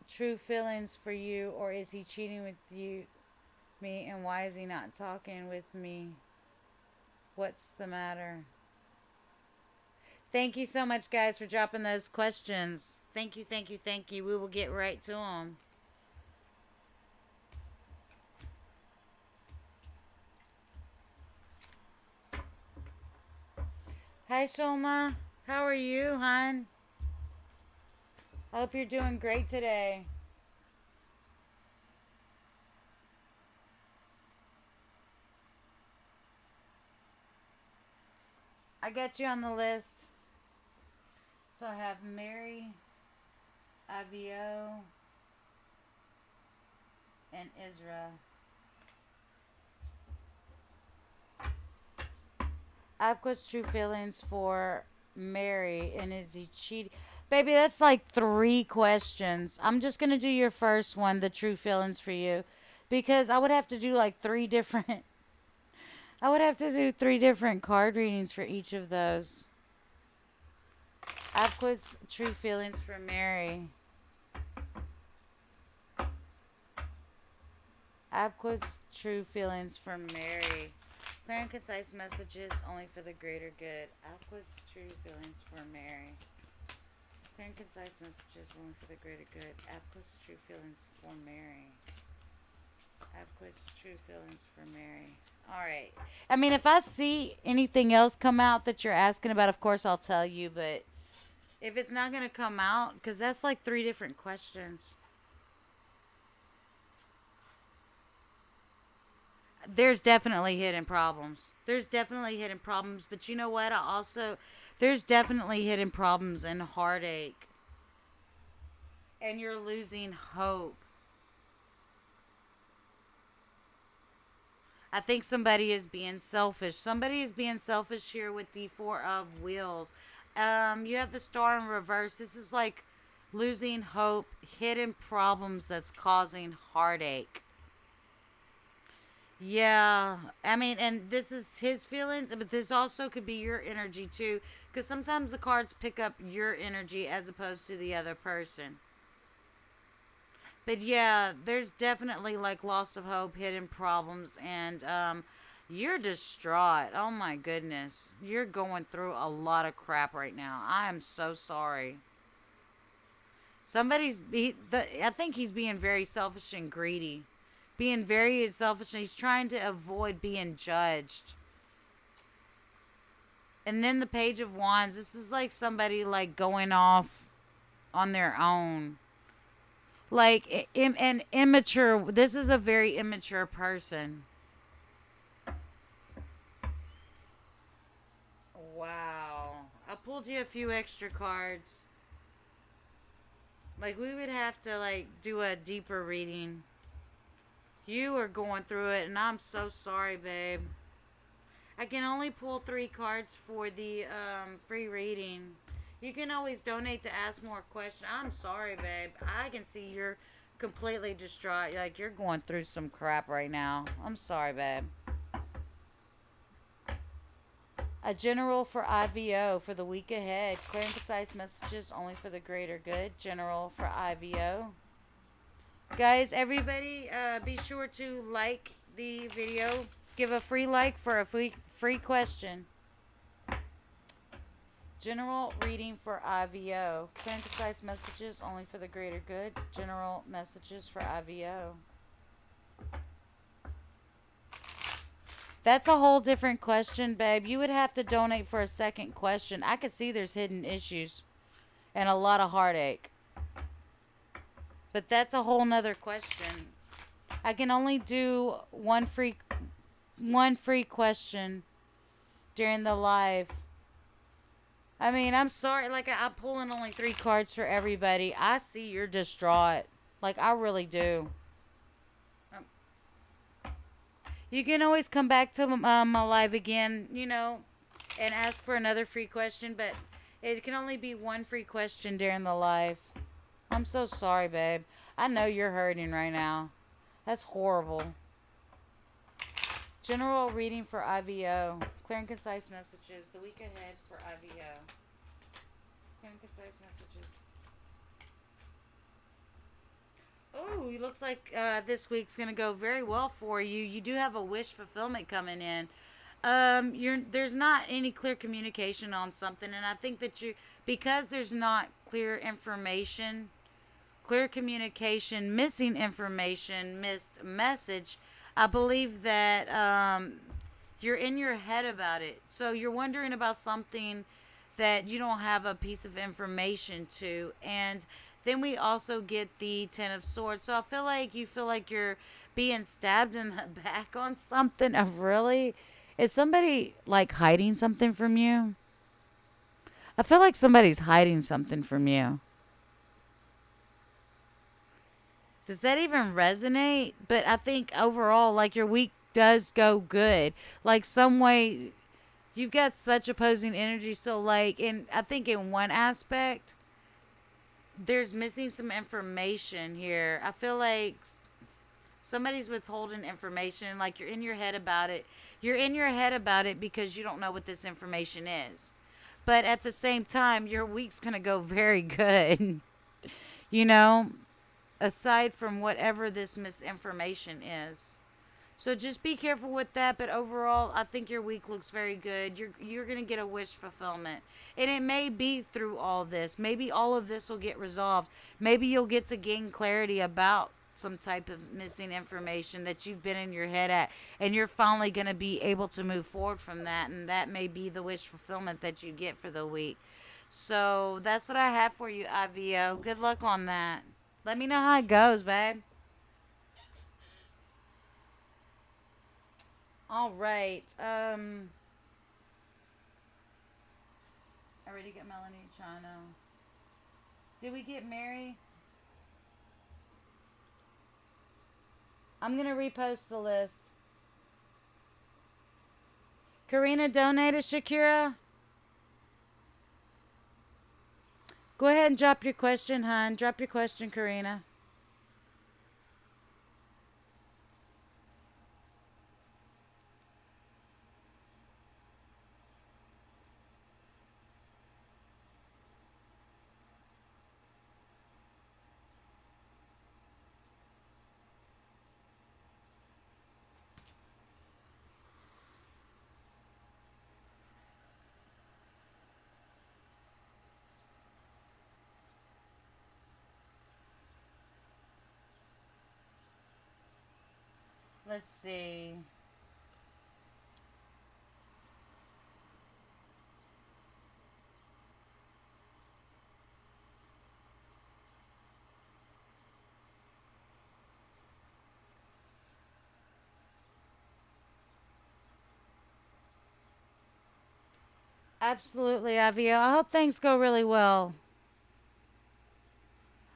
true feelings for you, or is he cheating with me, and why is he not talking with me? What's the matter? Thank you so much, guys, for dropping those questions. Thank you, thank you, thank you. We will get right to them. Hi, Shoma. How are you, hon? I hope you're doing great today. I got you on the list. So I have Mary, Avio, and Isra. Abqua's true feelings for Mary, and is he cheating? Baby, that's like three questions. I'm just going to do your first one, the true feelings for you, because I would have to do like three different. I would have to do three different card readings for each of those. Abqua's true feelings for Mary. Abqua's true feelings for Mary. Clear and concise messages only for the greater good. Abqua's true feelings for Mary. Clear and concise messages only for the greater good. Abqua's true feelings for Mary. Abqua's true feelings for Mary. All right. I mean, if I see anything else come out that you're asking about, of course I'll tell you. But if it's not going to come out, because that's like three different questions. There's definitely hidden problems. There's definitely hidden problems. But you know what? There's definitely hidden problems and heartache. And you're losing hope. I think somebody is being selfish. Somebody is being selfish here with the Four of Wheels. You have the Star in reverse. This is like losing hope, hidden problems that's causing heartache. Yeah, I mean, and this is his feelings, but this also could be your energy too, because sometimes the cards pick up your energy as opposed to the other person. But yeah, there's definitely like loss of hope, hidden problems, and you're distraught. Oh my goodness, you're going through a lot of crap right now. I am so sorry. I think he's being very selfish and greedy, being very selfish, and he's trying to avoid being judged. And then the Page of Wands. This is like somebody like going off on their own, like an immature. This is a very immature person. Wow. I pulled you a few extra cards. Like we would have to like do a deeper reading. You are going through it, and I'm so sorry, babe. I can only pull 3 cards for the free reading. You can always donate to ask more questions. I'm sorry, babe. I can see you're completely distraught. Like you're going through some crap right now. I'm sorry, babe. A general for IVO for the week ahead. Clear and concise messages only for the greater good. General for IVO. Guys, everybody, be sure to like the video. Give a free like for a free question. General reading for IVO. Clear and concise messages only for the greater good. General messages for IVO. That's a whole different question, babe. You would have to donate for a second question. I could see there's hidden issues and a lot of heartache. But that's a whole nother question. I can only do one free question during the live. I mean, I'm sorry. Like, I'm pulling only 3 cards for everybody. I see you're distraught. Like, I really do. You can always come back to my live again, and ask for another free question, but it can only be one free question during the live. I'm so sorry, babe. I know you're hurting right now. That's horrible. General reading for IVO. Clear and concise messages. The week ahead for IVO. Clear and concise messages. Oh, it looks like this week's gonna go very well for you. You do have a wish fulfillment coming in. There's not any clear communication on something, and I think that because there's not clear communication, missing information, missed message. I believe that you're in your head about it. So you're wondering about something that you don't have a piece of information to. And then we also get the Ten of Swords. So I feel like you feel like you're being stabbed in the back on something. Really? Is somebody like hiding something from you? I feel like somebody's hiding something from you. Does that even resonate? But I think overall, like your week does go good. Like some way, you've got such opposing energy. So like, I think in one aspect, there's missing some information here. I feel like somebody's withholding information. Like you're in your head about it. You're in your head about it because you don't know what this information is. But at the same time, your week's gonna go very good. you know, Aside from whatever this misinformation is. So just be careful with that. But overall, I think your week looks very good. You're gonna get a wish fulfillment, and it may be through all this. Maybe all of this will get resolved. Maybe you'll get to gain clarity about some type of missing information that you've been in your head at, and you're finally gonna be able to move forward from that. And that may be the wish fulfillment that you get for the week. So that's what I have for you, IVO. Good luck on that. Let me know how it goes, babe. All right. I already got Melanie Chano. Did we get Mary? I'm gonna repost the list. Karina donated, Shakira. Go ahead and drop your question, hon. Drop your question, Karina. Let's see. Absolutely, Avia. I hope things go really well.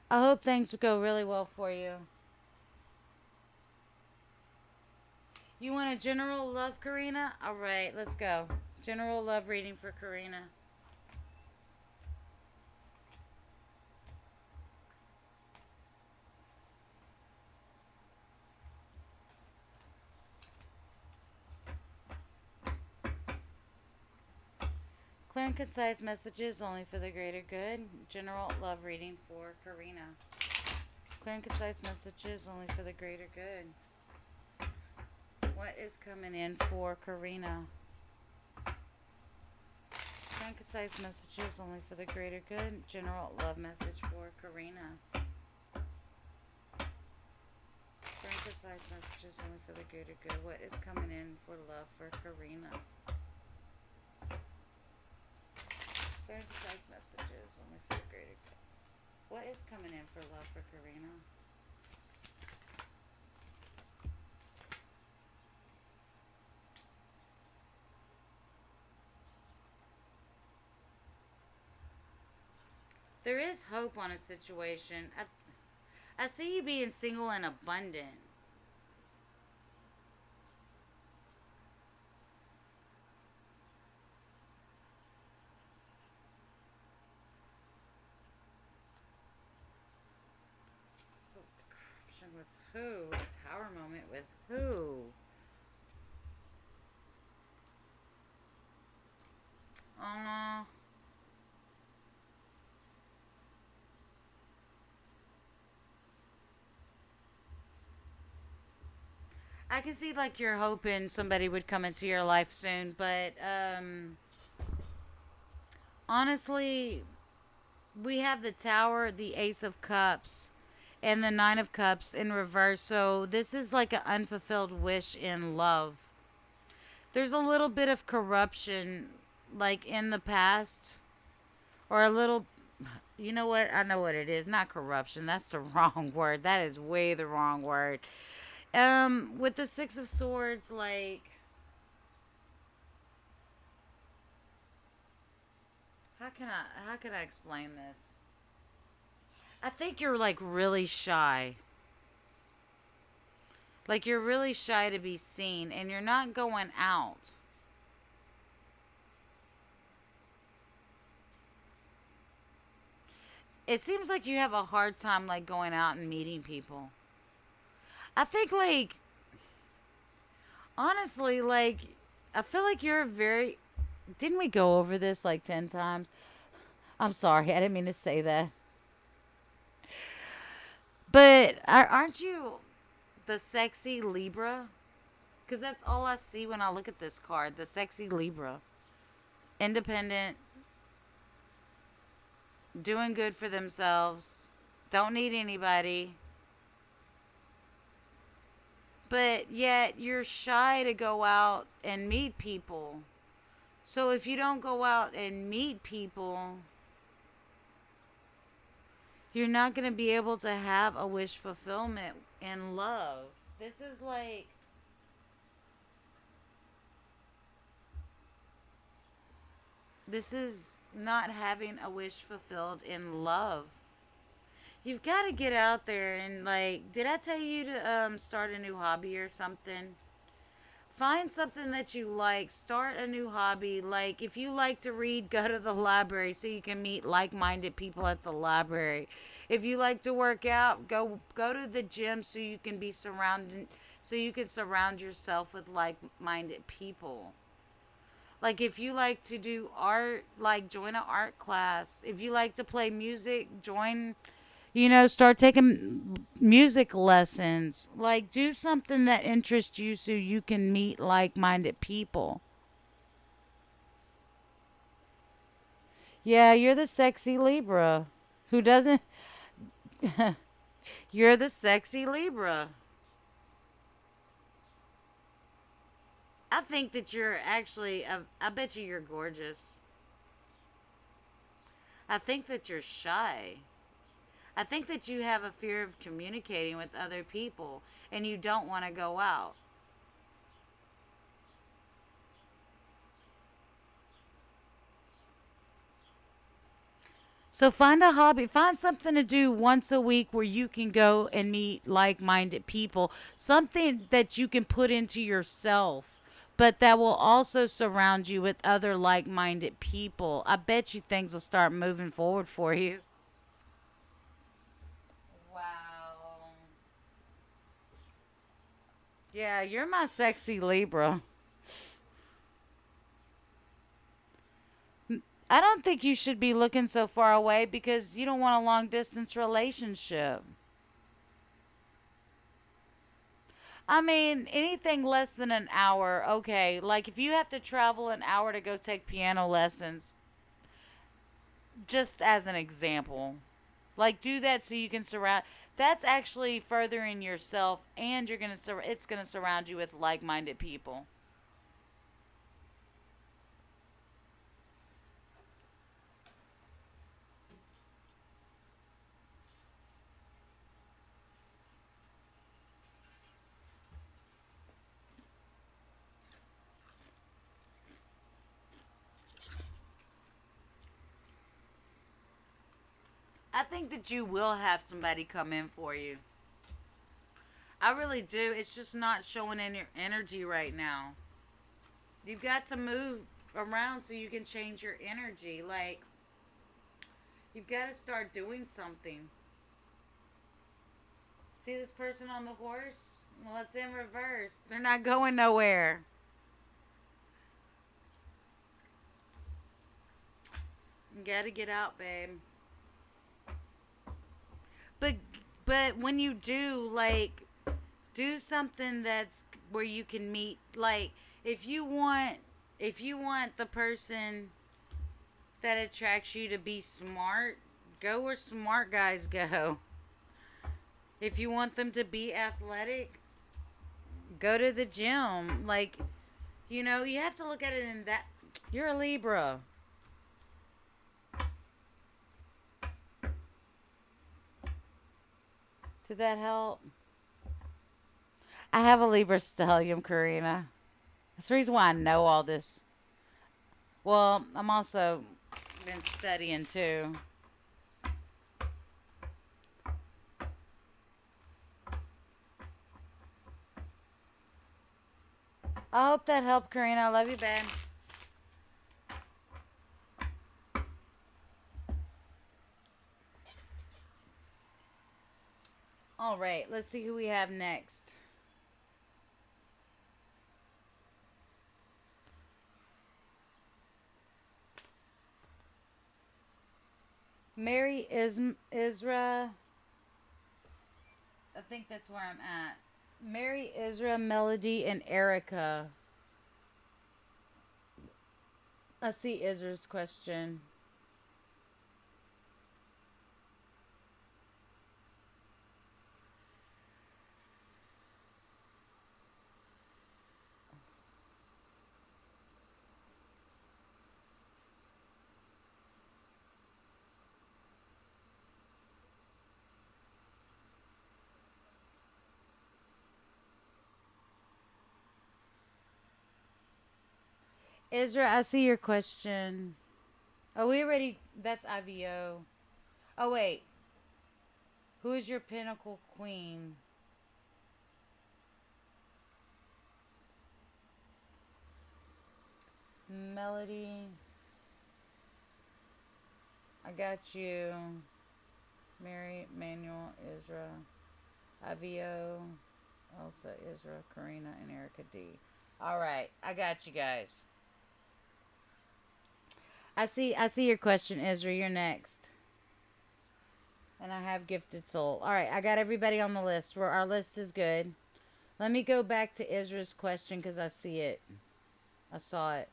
I hope things go really well for you. You want a general love, Karina? All right, let's go. General love reading for Karina. Clear and concise messages only for the greater good. General love reading for Karina. Clear and concise messages only for the greater good. What is coming in for Karina? Clear and concise messages only for the greater good. General love message for Karina. Clear and concise messages only for the greater good. What is coming in for love for Karina? Clear and concise messages only for the greater good. What is coming in for love for Karina? There is hope on a situation. I see you being single and abundant. So, corruption with who? A tower moment with who? Uh, I can see like you're hoping somebody would come into your life soon, but honestly, we have the Tower, the Ace of Cups, and the Nine of Cups in reverse. So this is like an unfulfilled wish in love. There's a little bit of corruption, like in the past, or a little. You know what? I know what it is. Not corruption. That's the wrong word. That is way the wrong word. With the Six of Swords, like, how can I explain this? I think you're like really shy. Like you're really shy to be seen and you're not going out. It seems like you have a hard time like going out and meeting people. I think like honestly like I feel like you're very didn't we go over this like 10 times? I'm sorry. I didn't mean to say that. But aren't you the sexy Libra? Because that's all I see when I look at this card. The sexy Libra. Independent, doing good for themselves, don't need anybody, but yet you're shy to go out and meet people. So if you don't go out and meet people, you're not going to be able to have a wish fulfillment in love. This is like this is not having a wish fulfilled in love. You've got to get out there and like, did I tell you to start a new hobby or something? Find something that you like. Start a new hobby. Like if you like to read, go to the library so you can meet like-minded people at the library. If you like to work out, go to the gym so you can surround yourself with like-minded people. Like if you like to do art, like join an art class. If you like to play music, start taking music lessons. Like do something that interests you so you can meet like-minded people. Yeah, you're the sexy Libra. Who doesn't You're the sexy Libra. I think that you're actually, I bet you you're gorgeous. I think that you're shy. I think that you have a fear of communicating with other people and you don't want to go out. So find a hobby, find something to do once a week where you can go and meet like-minded people, something that you can put into yourself, but that will also surround you with other like-minded people. I bet you things will start moving forward for you. Wow. Yeah, you're my sexy Libra. I don't think you should be looking so far away because you don't want a long distance relationship. I mean, anything less than an hour, okay. Like if you have to travel an hour to go take piano lessons, just as an example, like do that so you can surround. That's actually furthering yourself, and you're gonna. It's gonna surround you with like-minded people. I think that you will have somebody come in for you. I really do. It's just not showing in your energy right now. You've got to move around so you can change your energy. Like, you've got to start doing something. See this person on the horse? Well, it's in reverse. They're not going nowhere. You got to get out, babe. But but when you do, like, do something that's where you can meet, like, if you want the person that attracts you to be smart, go where smart guys go. If you want them to be athletic, go to the gym. Like, you have to look at it in that. You're a Libra. Did that help? I have a Libra stellium, Karina. That's the reason why I know all this. Well, I'm also been studying too. I hope that helped, Karina. I love you, babe. All right, let's see who we have next. Mary Isra. I think that's where I'm at. Mary Isra, Melody, and Erica. I see Isra's question. Isra, I see your question. Oh, we already. That's IVO. Oh, wait. Who is your pinnacle queen? Melody. I got you. Mary, Manuel, Isra, IVO, Elsa, Isra, Karina, and Erica D. All right, I got you guys. I see your question, Isra. You're next. And I have Gifted Soul. All right, I got everybody on the list. Where our list is good. Let me go back to Isra's question because I see it. I saw it.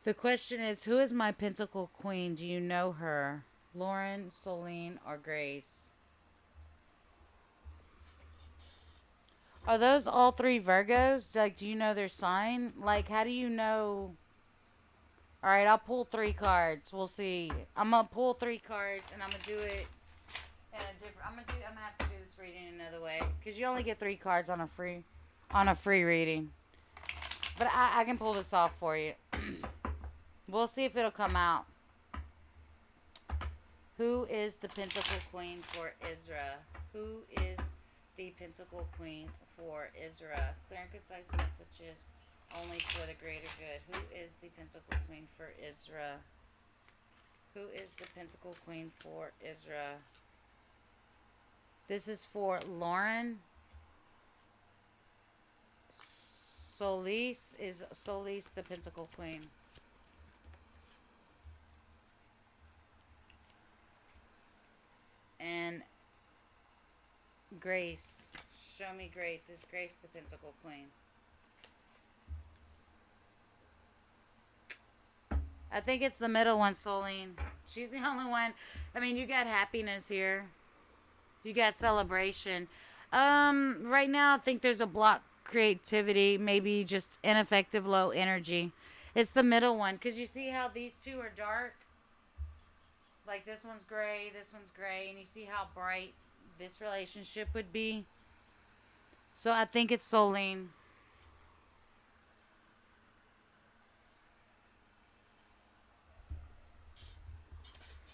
The question is, who is my Pentacle Queen? Do you know her? Lauren, Solene, or Grace? Are those all three Virgos? Like, do you know their sign? Like, how do you know? All right, I'll pull three cards. We'll see. I'm gonna pull three cards, and I'm gonna do it in a different. I'm gonna have to do this reading another way because you only get three cards on a free reading. But I can pull this off for you. We'll see if it'll come out. Who is the Pentacle Queen for Isra? Who is the Pentacle Queen for Isra? Clear and concise messages only for the greater good. Who is the Pentacle Queen for Isra? Who is the Pentacle Queen for Isra? This is for Lauren. Solis is Solis the Pentacle Queen. And Grace. Show me Grace. Is Grace the Pentacle Queen? I think it's the middle one, Solene. She's the only one. I mean, you got happiness here. You got celebration. Right now, I think there's a block creativity. Maybe just ineffective, low energy. It's the middle one. Because you see how these two are dark? Like this one's gray, and you see how bright this relationship would be. So I think it's Solene.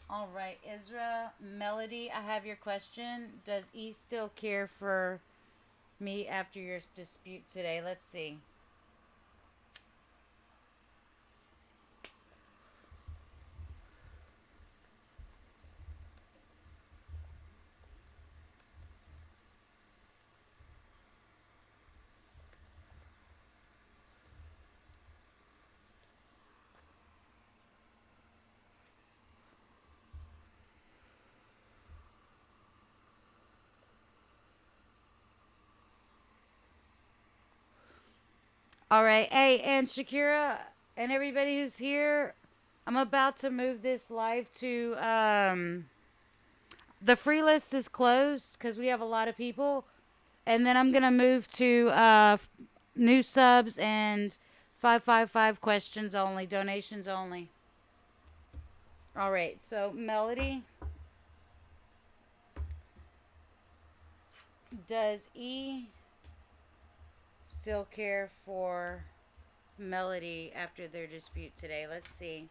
All right, Isra, Melody, I have your question. Does E still care for me after your dispute today? Let's see. All right. Hey, and Shakira and everybody who's here, I'm about to move this live to the free list is closed because we have a lot of people, and then I'm gonna move to new subs and 555 questions only, donations only. All right. So Melody, does E still care for Melody after their dispute today? Let's see.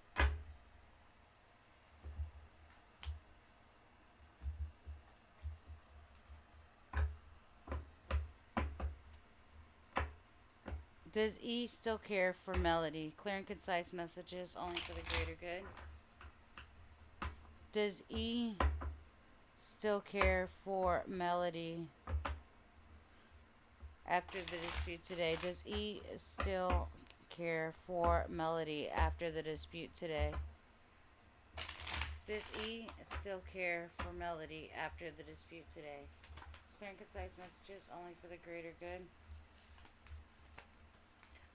Does E still care for Melody? Clear and concise messages only for the greater good. Does E still care for Melody after the dispute today? Does E still care for Melody after the dispute today? Does E still care for Melody after the dispute today? Clear and concise messages only for the greater good.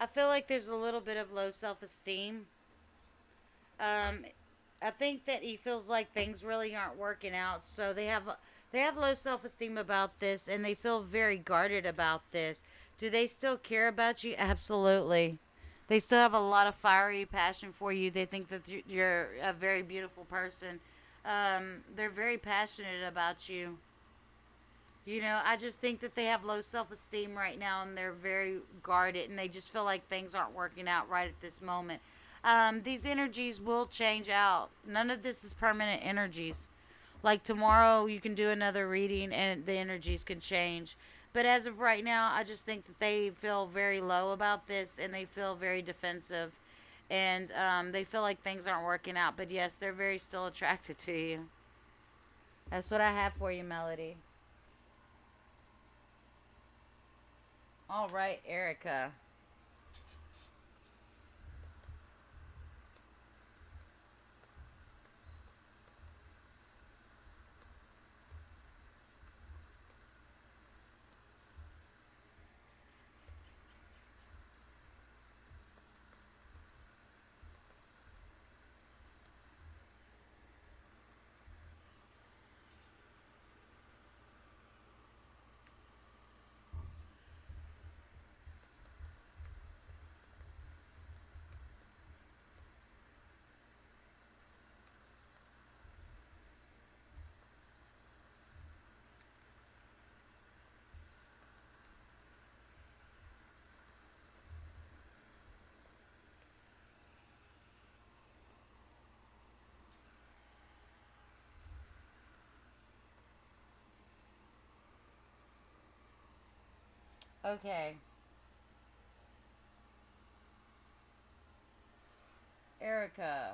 I feel like there's a little bit of low self-esteem. I think that he feels like things really aren't working out, so they have low self-esteem about this, and they feel very guarded about this. Do they still care about you? Absolutely. They still have a lot of fiery passion for you. They think that you're a very beautiful person. They're very passionate about you. You know, I just think that they have low self-esteem right now, and they're very guarded, and they just feel like things aren't working out right at this moment. These energies will change out. None of this is permanent energies. Like tomorrow, you can do another reading, and the energies can change. But as of right now, I just think that they feel very low about this, and they feel very defensive, and they feel like things aren't working out. But yes, they're very still attracted to you. That's what I have for you, Melody. All right, Erica. Okay. Erica.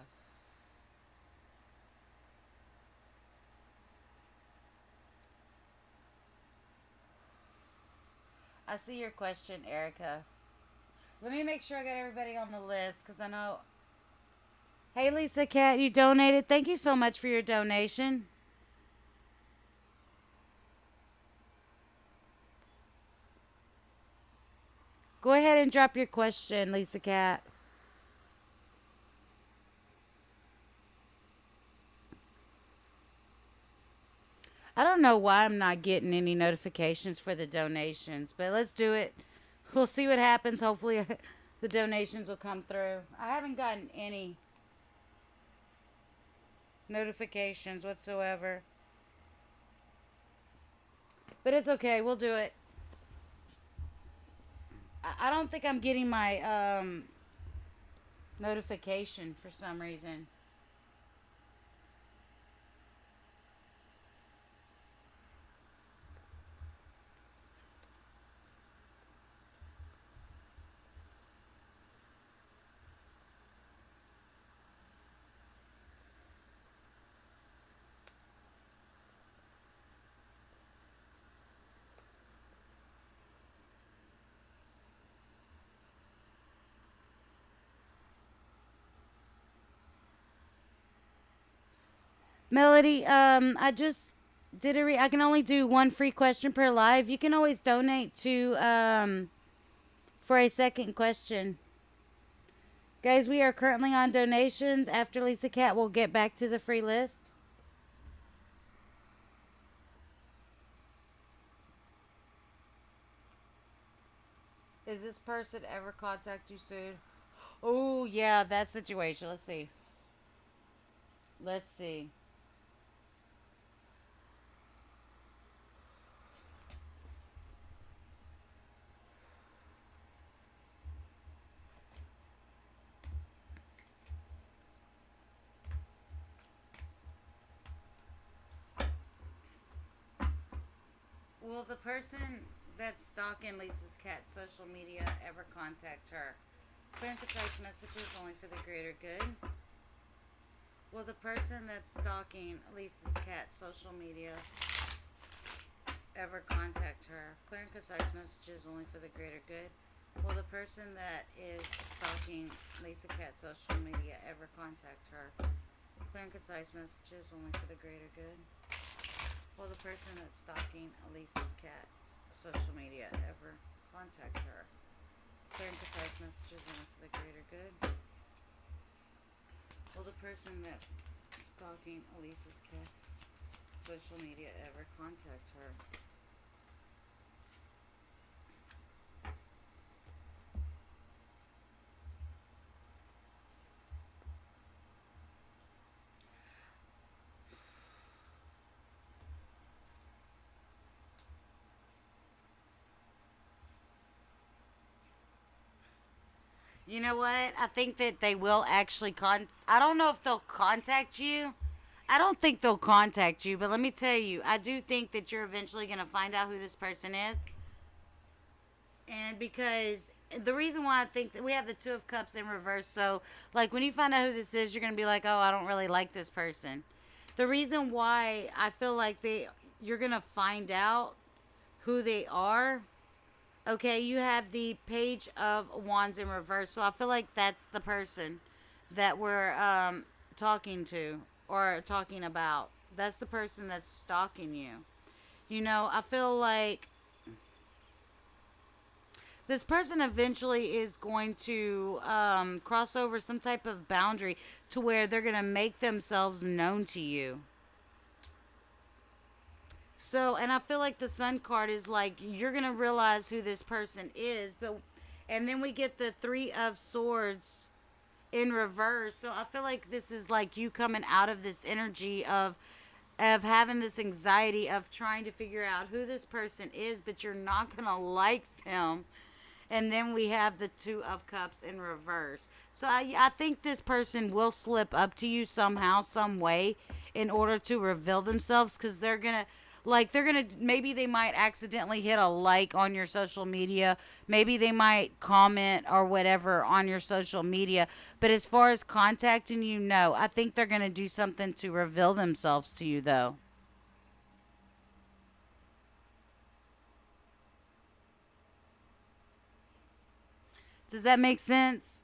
I see your question, Erica. Let me make sure I got everybody on the list because I know. Hey, Lisa Cat, you donated. Thank you so much for your donation. Go ahead and drop your question, Lisa Cat. I don't know why I'm not getting any notifications for the donations, but let's do it. We'll see what happens. Hopefully, the donations will come through. I haven't gotten any notifications whatsoever, but it's okay. We'll do it. I don't think I'm getting my notification for some reason. Melody, I just did I can only do one free question per live. You can always donate to for a second question. Guys, we are currently on donations. After Lisa Cat, we'll get back to the free list. Is this person ever contact you soon? Oh yeah, that situation. Let's see. Let's see. Will the person that's stalking Lisa's cat social media ever contact her? Clear and concise messages only for the greater good. Will the person that's stalking Lisa's cat social media ever contact her? Clear and concise messages only for the greater good. Will the person that is stalking Lisa Cat social media ever contact her? Clear and concise messages only for the greater good. Will the person that's stalking Elisa's cat's social media ever contact her? Clear and concise messages only for the greater good. Will the person that's stalking Elisa's cat's social media ever contact her? You know what? I think that they will actually I don't know if they'll contact you. I don't think they'll contact you, but let me tell you, I do think that you're eventually going to find out who this person is. And because the reason why I think that we have the Two of Cups in reverse, so like when you find out who this is, you're going to be like, "Oh, I don't really like this person." The reason why I feel like you're going to find out who they are. Okay, you have the Page of Wands in reverse. So I feel like that's the person that we're talking to or talking about. That's the person that's stalking you. You know, I feel like this person eventually is going to cross over some type of boundary to where they're going to make themselves known to you. So, and I feel like the Sun card is like you're gonna realize who this person is, but and then we get the Three of Swords in reverse. So I feel like this is like you coming out of this energy of having this anxiety of trying to figure out who this person is, but you're not gonna like them. And then we have the Two of Cups in reverse. So I think this person will slip up to you somehow, some way, in order to reveal themselves, because they're gonna Like they're going to, maybe they might accidentally hit a like on your social media. Maybe they might comment or whatever on your social media. But as far as contacting you, no. I think they're going to do something to reveal themselves to you, though. Does that make sense?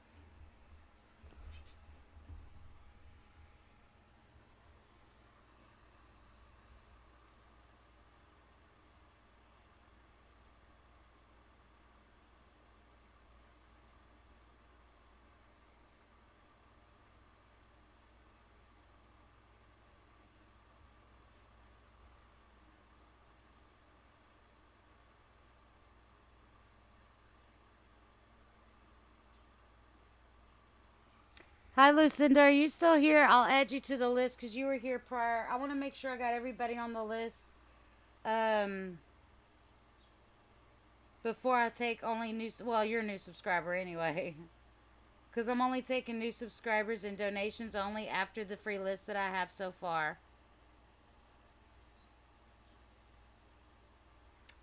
Hi, Lucinda. Are you still here? I'll add you to the list because you were here prior. I want to make sure I got everybody on the list. Um, Before I take only new, well, you're a new subscriber anyway. Because I'm only taking new subscribers and donations only after the free list that I have so far.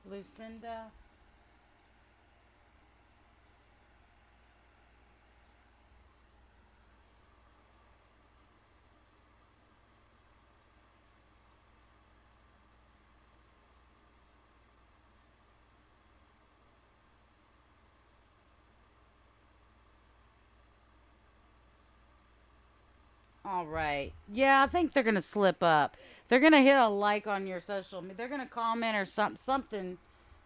Lucinda. All right. Yeah, I think they're gonna slip up. They're gonna hit a like on your social media. They're gonna comment or something,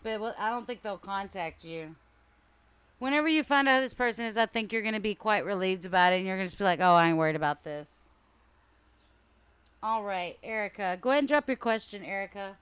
but I don't think they'll contact you. Whenever you find out who this person is, I think you're gonna be quite relieved about it, and you're gonna just be like, "Oh, I ain't worried about this." All right, Erica. Go ahead and drop your question, Erica.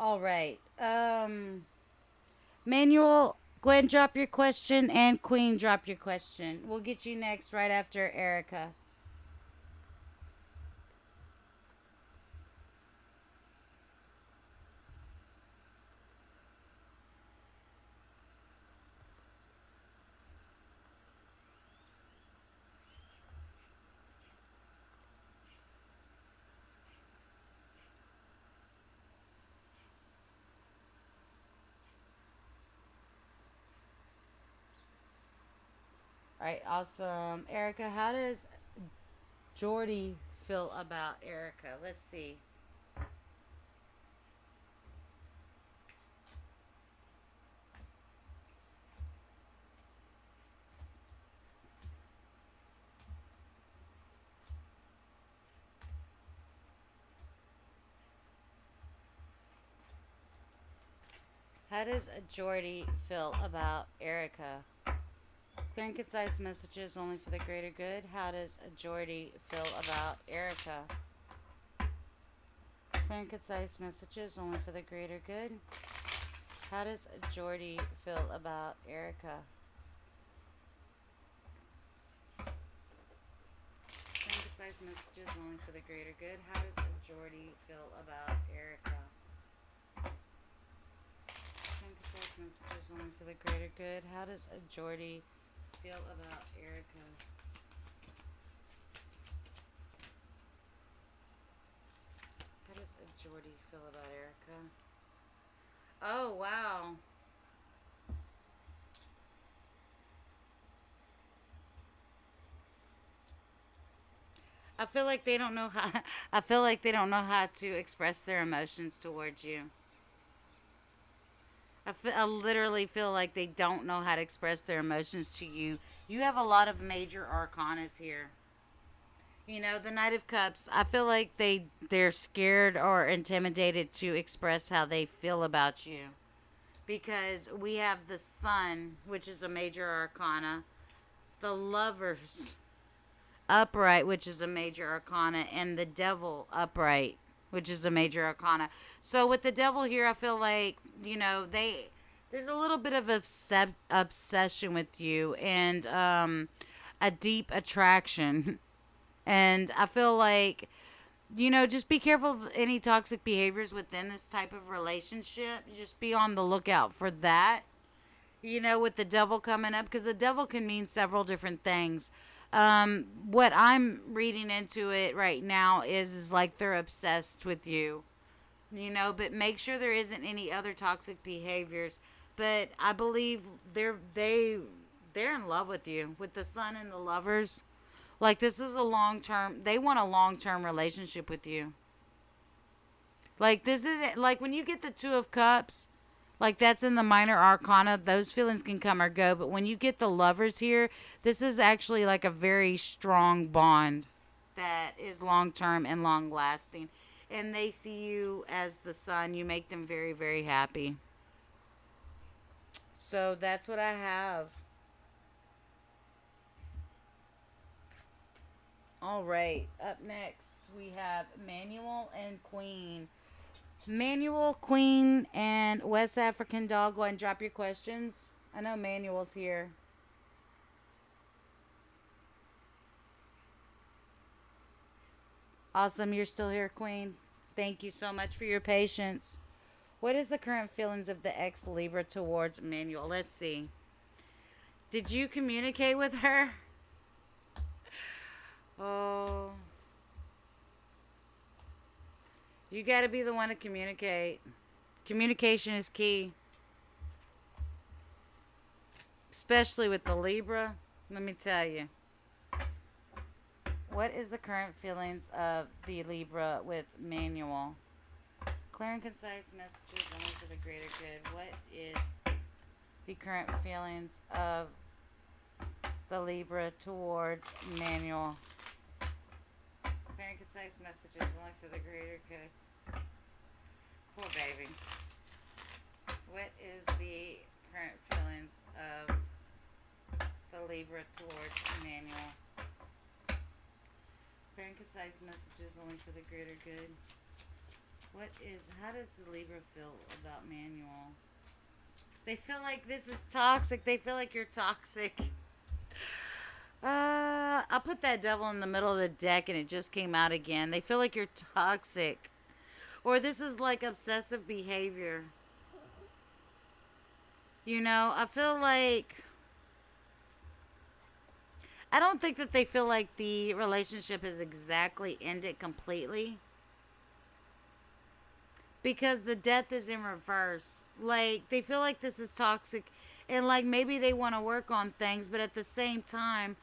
All right. Manuel, go ahead and drop your question, and Queen, drop your question. We'll get you next right after Erica. All right, awesome. Erica, how does Jordy feel about Erica? Let's see. How does Jordy feel about Erica? Clear and concise messages only for the greater good. How does Jordy feel about Erica? Clear and concise messages only for the greater good. How does Jordy feel about Erica? Clear and concise messages only for the greater good. How does Jordy feel about Erica? Clear and concise messages only for the greater good. How does Jordy feel about Erica? What do you feel about Erica? Oh, wow. I feel like they don't know how. I feel like they don't know how to express their emotions towards you. I literally feel like they don't know how to express their emotions to you. You have a lot of major arcanas here. You know, the Knight of Cups. I feel like they're scared or intimidated to express how they feel about you because we have the Sun, which is a major arcana, the Lovers upright, which is a major arcana, and the Devil upright, which is a major arcana. So with the Devil here, I feel like, you know, there's a little bit of obsession with you and a deep attraction. And I feel like, you know, just be careful of any toxic behaviors within this type of relationship. Just be on the lookout for that. You know, with the devil coming up, because the devil can mean several different things. What I'm reading into it right now is like they're obsessed with you, you know, but make sure there isn't any other toxic behaviors. But I believe they're in love with you, with the Sun and the Lovers. Like this is a long term. They want a long term relationship with you. Like this is like when you get the Two of Cups, like that's in the minor arcana. Those feelings can come or go. But when you get the Lovers here, this is actually like a very strong bond that is long term and long lasting. And they see you as the Sun. You make them very, very happy. So that's what I have. All right. Up next, we have Manuel and Queen. Manuel, Queen, and West African Dog. Go ahead and drop your questions. I know Manuel's here. Awesome. You're still here, Queen. Thank you so much for your patience. What is the current feelings of the ex Libra towards Manuel? Let's see. Did you communicate with her? Oh, you got to be the one to communicate. Communication is key, especially with the Libra. Let me tell you. What is the current feelings of the Libra with Manuel? Clear and concise messages only for the greater good. What is the current feelings of the Libra towards Manuel? Clear and concise messages only for the greater good. Poor baby. What is the current feelings of the Libra towards Manuel? Clear and concise messages only for the greater good. How does the Libra feel about Manuel? They feel like this is toxic. They feel like you're toxic. I put that devil in the middle of the deck and it just came out again. They feel like you're toxic. Or this is like obsessive behavior. You know, I feel like I don't think that they feel like the relationship has exactly ended completely because the death is in reverse. Like they feel like this is toxic and like maybe they want to work on things, but at the same time,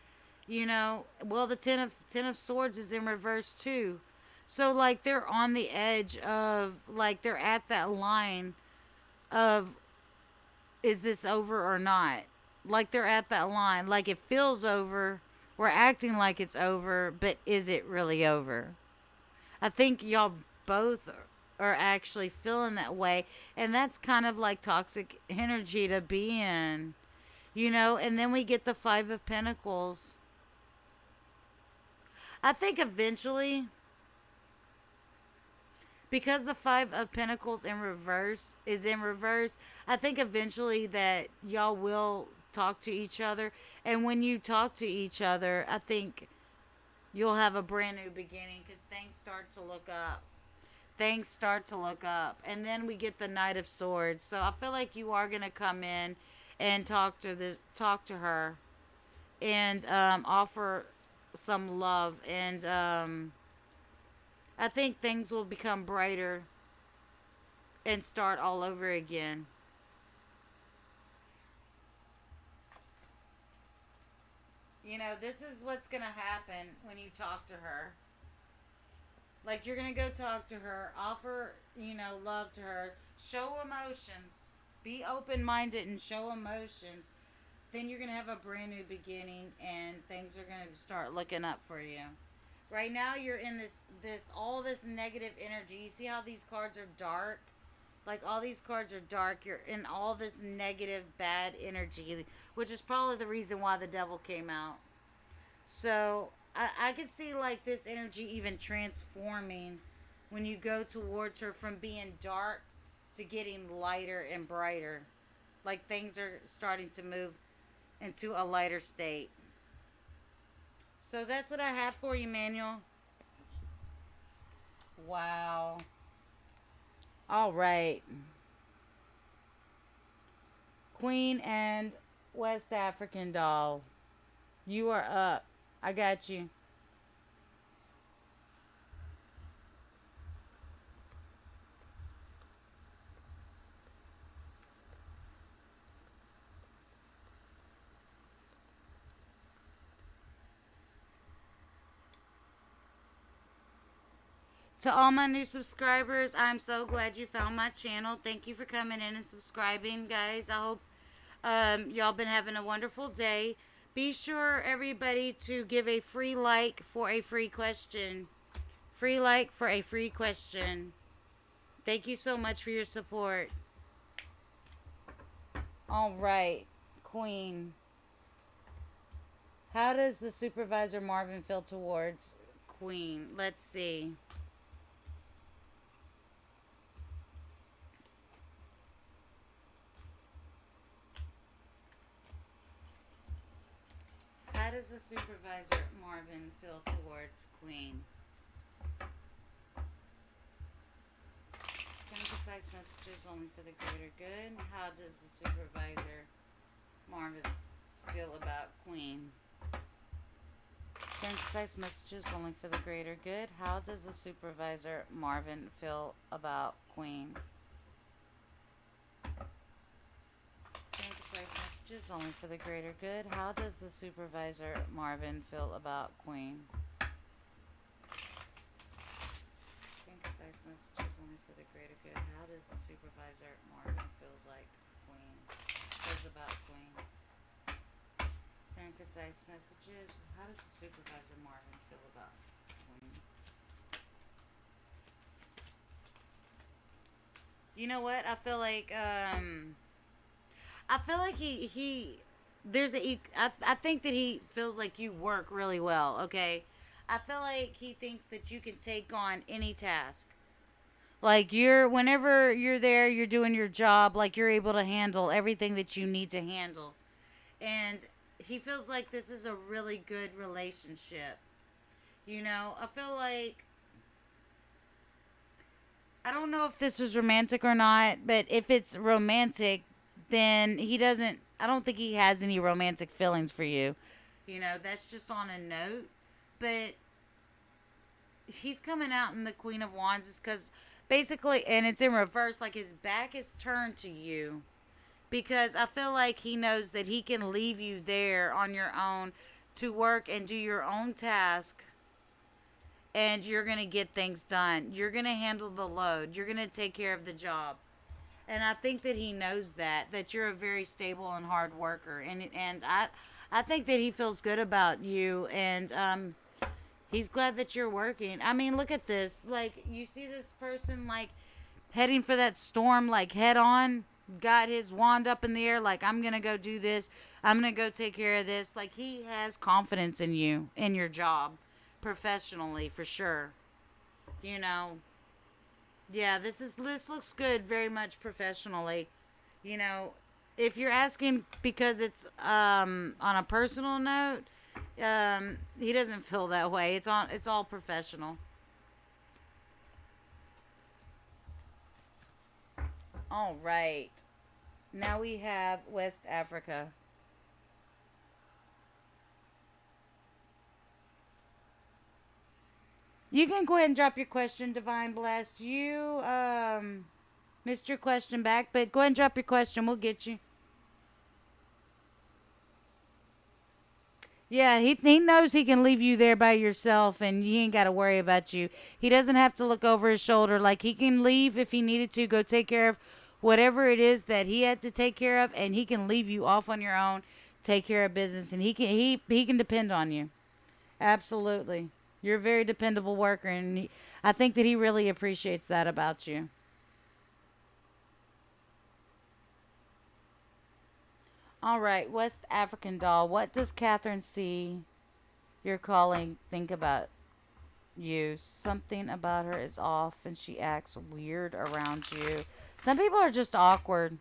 you know, well the ten of swords is in reverse too. So like they're on the edge of like they're at that line of is this over or not? Like they're at that line. Like it feels over. We're acting like it's over, but is it really over? I think y'all both are actually feeling that way. And that's kind of like toxic energy to be in. You know, and then we get the Five of Pentacles. I think eventually, because the Five of Pentacles is in reverse, I think eventually that y'all will talk to each other. And when you talk to each other, I think you'll have a brand new beginning because things start to look up. Things start to look up. And then we get the Knight of Swords. So I feel like you are going to come in and talk to her and offer some love. And I think things will become brighter and start all over again. You know, this is what's going to happen when you talk to her. Like, you're going to go talk to her, offer, love to her, show emotions, be open minded and show emotions. Then you're going to have a brand new beginning and things are going to start looking up for you. Right now, you're in all this negative energy. You see how these cards are dark? Like, all these cards are dark. You're in all this negative, bad energy, which is probably the reason why the devil came out. So, I could see, like, this energy even transforming when you go towards her from being dark to getting lighter and brighter. Like, things are starting to move into a lighter state. So, that's what I have for you, Manuel. Wow. All right. Queen and West African doll. You are up. I got you. To all my new subscribers, I'm so glad you found my channel. Thank you for coming in and subscribing, guys. I hope y'all been having a wonderful day. Be sure, everybody, to give a free like for a free question. Free like for a free question. Thank you so much for your support. All right, Queen. How does the supervisor Marvin feel towards Queen? Let's see. How does the supervisor Marvin feel towards Queen? Concise messages only for the greater good. How does the supervisor Marvin feel about Queen? Concise messages only for the greater good. How does the supervisor Marvin feel about Queen? Concise messages only for the greater good. How does the supervisor Marvin feel about Queen? Concise messages only for the greater good. How does the supervisor Marvin feels about Queen? Concise messages. How does the supervisor Marvin feel about Queen? You know what? I feel like I think that he feels like you work really well, okay? I feel like he thinks that you can take on any task. Like, whenever you're there, you're doing your job, like you're able to handle everything that you need to handle. And he feels like this is a really good relationship. I feel like, I don't know if this is romantic or not, but if it's romantic, then I don't think he has any romantic feelings for you. That's just on a note. But he's coming out in the Queen of Wands is because basically, and it's in reverse, like his back is turned to you. Because I feel like he knows that he can leave you there on your own to work and do your own task. And you're going to get things done. You're going to handle the load. You're going to take care of the job. And I think that he knows that you're a very stable and hard worker. And I think that he feels good about you. And he's glad that you're working. I mean, look at this. Like, you see this person, like, heading for that storm, like, head on. Got his wand up in the air, like, I'm going to go do this. I'm going to go take care of this. Like, he has confidence in you, in your job, professionally, for sure. Yeah, this looks good very much professionally. If you're asking because it's on a personal note, he doesn't feel that way. It's all professional. All right. Now we have West Africa. You can go ahead and drop your question, Divine Blast. You Missed your question back, but go ahead and drop your question. We'll get you. Yeah, he knows he can leave you there by yourself and he ain't got to worry about you. He doesn't have to look over his shoulder. Like, he can leave if he needed to, go take care of whatever it is that he had to take care of, and he can leave you off on your own, take care of business, and he can depend on you. Absolutely. You're a very dependable worker, and I think that he really appreciates that about you. All right, West African doll. What does Catherine see your calling think about you? Something about her is off and she acts weird around you. Some people are just awkward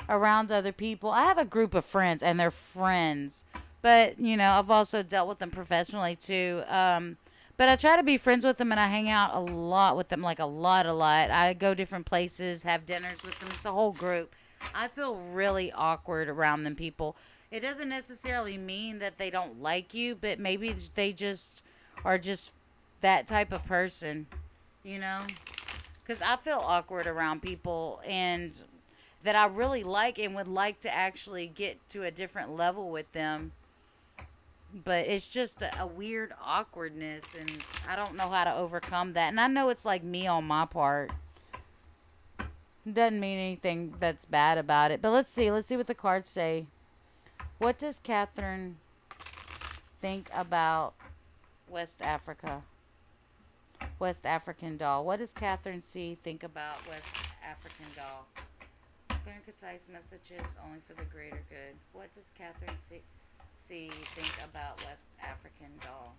around other people. I have a group of friends and they're friends, but I've also dealt with them professionally too. But I try to be friends with them and I hang out a lot with them, like a lot, a lot. I go different places, have dinners with them. It's a whole group. I feel really awkward around them people. It doesn't necessarily mean that they don't like you, but maybe they just are just that type of person, you know? Because I feel awkward around people and that I really like and would like to actually get to a different level with them. But it's just a weird awkwardness, and I don't know how to overcome that. And I know it's like me on my part. Doesn't mean anything that's bad about it. But let's see. Let's see what the cards say. What does Catherine think about West Africa? West African doll. What does Catherine see think about West African doll? Clear and concise messages only for the greater good. What does Catherine see think about West African doll?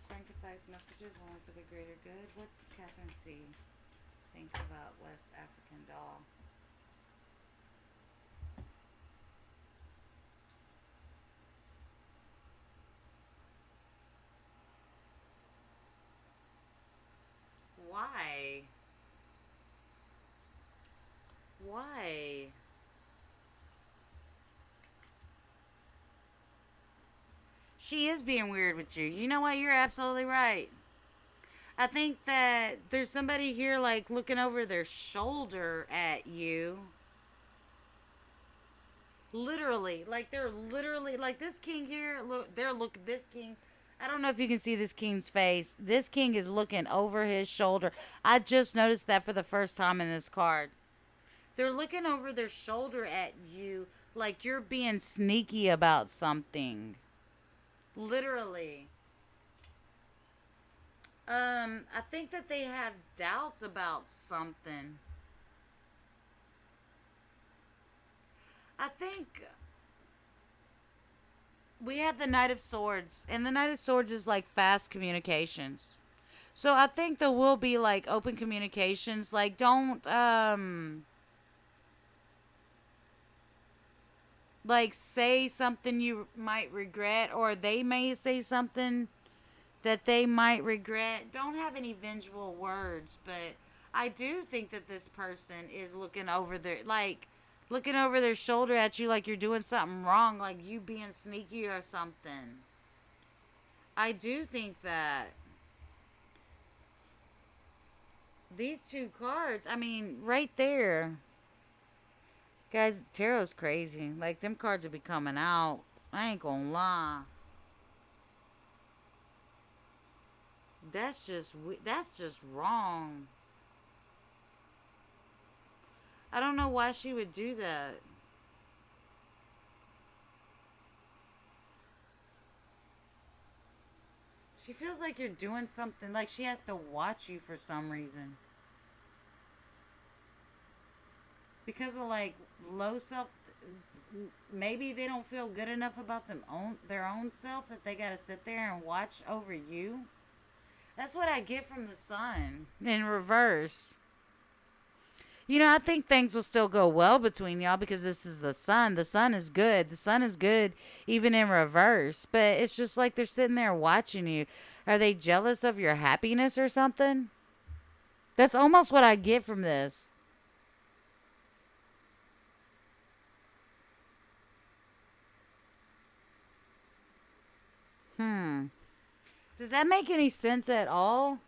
Clear and concise messages only for the greater good. What does Catherine see think about West African doll? Why? Why? She is being weird with you. You know what? You're absolutely right. I think that there's somebody here like looking over their shoulder at you. Literally, like they're literally like this king here. Look, this king. I don't know if you can see this king's face. This king is looking over his shoulder. I just noticed that for the first time in this card. They're looking over their shoulder at you like you're being sneaky about something. Literally. I think that they have doubts about something. I think we have the Knight of Swords, and the Knight of Swords is like fast communications. So I think there will be like open communications. Like, don't like say something you might regret, or they may say something that they might regret. Don't have any vengeful words, but I do think that this person is looking over their shoulder at you like you're doing something wrong, like you being sneaky or something. I do think that these two cards, I mean, right there. Guys, tarot's crazy. Like, them cards will be coming out. I ain't gonna lie. That's just wrong. I don't know why she would do that. She feels like you're doing something, like she has to watch you for some reason. Because of like low self, maybe they don't feel good enough about their own self that they got to sit there and watch over you. That's what I get from the sun in reverse. I think things will still go well between y'all because this is the sun. The sun is good. The sun is good even in reverse. But it's just like they're sitting there watching you. Are they jealous of your happiness or something? That's almost what I get from this. Hmm. Does that make any sense at all?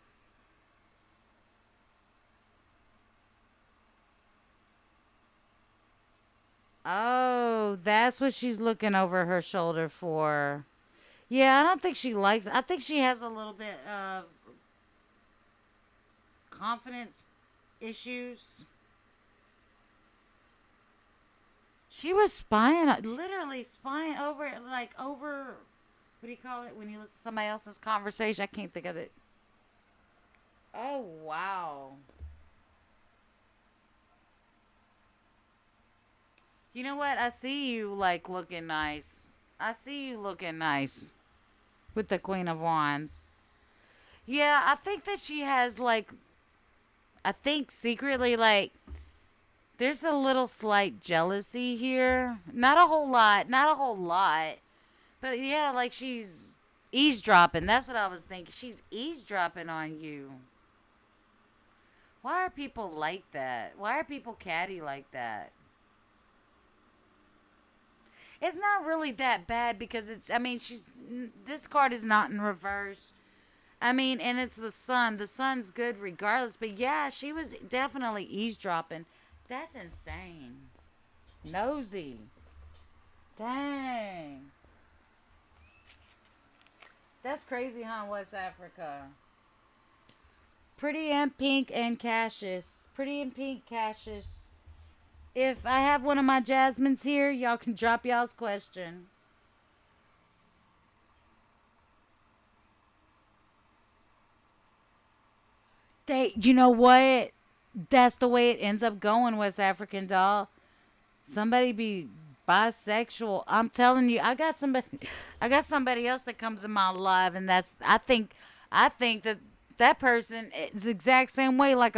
that's what she's looking over her shoulder for. Yeah, I don't think she likes. I think she has a little bit of confidence issues. She was spying, literally spying over, like over. What do you call it when you listen to somebody else's conversation? I can't think of it. Oh wow. You know what? I see you like looking nice. I see you looking nice with the Queen of Wands. Yeah, I think that she has like I think secretly like there's a little slight jealousy here. Not a whole lot, not a whole lot. But yeah, like she's eavesdropping. That's what I was thinking. She's eavesdropping on you. Why are people like that? Why are people catty like that? It's not really that bad because I mean, this card is not in reverse. I mean, and it's the sun. The sun's good regardless. But yeah, she was definitely eavesdropping. That's insane. Nosy. Dang. That's crazy, huh, West Africa? Pretty and Pink and Cassius. Pretty and Pink, Cassius. If I have one of my Jasmines here, y'all can drop y'all's question. You know what? That's the way it ends up going, West African doll. Somebody be bisexual. I'm telling you, I got somebody else that comes in my life, and I think that that person is the exact same way, like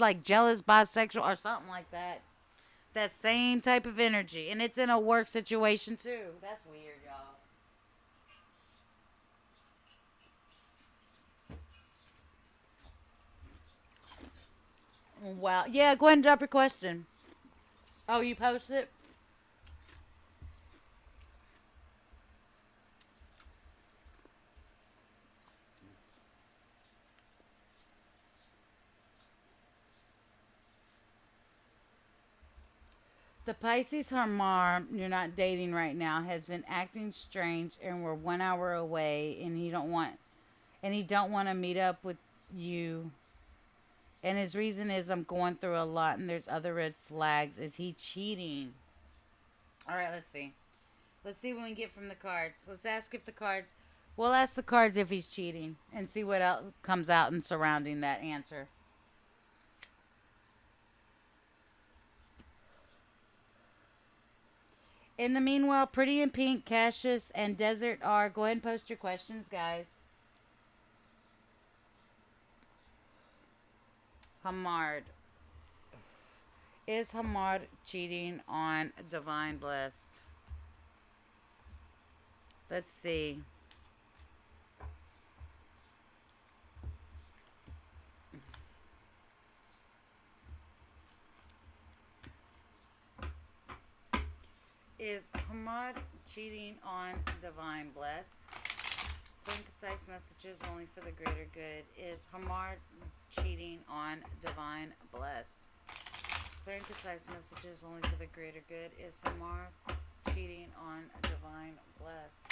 like jealous bisexual or something like that. That same type of energy, and it's in a work situation too. That's weird, y'all. Wow. Yeah, go ahead and drop your question. Oh, you posted it? The Pisces Harmar you're not dating right now has been acting strange, and we're 1 hour away, and he don't want to meet up with you. And his reason is I'm going through a lot, and there's other red flags. Is he cheating? All right, let's see. Let's see what we can get from the cards. Let's ask if the cards. We'll ask the cards if he's cheating, and see what else comes out in surrounding that answer. In the meanwhile, Pretty in Pink, Cassius, and Desert are. Go ahead and post your questions, guys. Hamard. Is Hamard cheating on Divine Blessed? Let's see. Is Hamad cheating on Divine Blessed? Clear and concise messages only for the greater good. Is Hamad cheating on Divine Blessed? Clear and concise messages only for the greater good. Is Hamad cheating on Divine Blessed?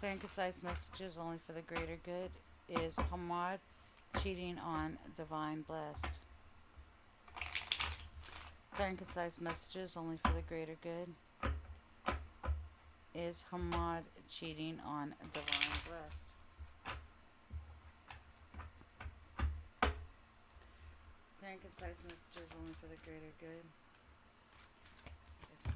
Clear and concise messages only for the greater good. Is Hamad cheating on Divine Blessed? Clear and concise messages only for the greater good. Is Hamad cheating on Divine Blessed? Clear and concise messages only for the greater good. Is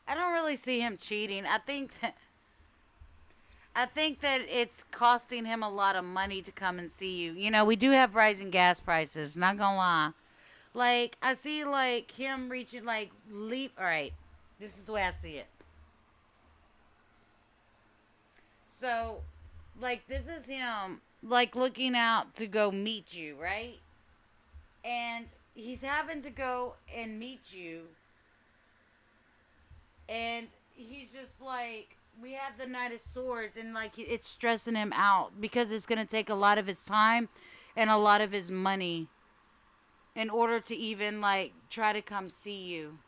I don't really see him cheating. I think that it's costing him a lot of money to come and see you. You know, we do have rising gas prices, not gonna lie. Like I see like him reaching like leap all right. This is the way I see it. So, like, this is him, like, looking out to go meet you, right? And he's having to go and meet you. And he's just like, we have the Knight of Swords, and, like, it's stressing him out because it's going to take a lot of his time and a lot of his money in order to even, like, try to come see you.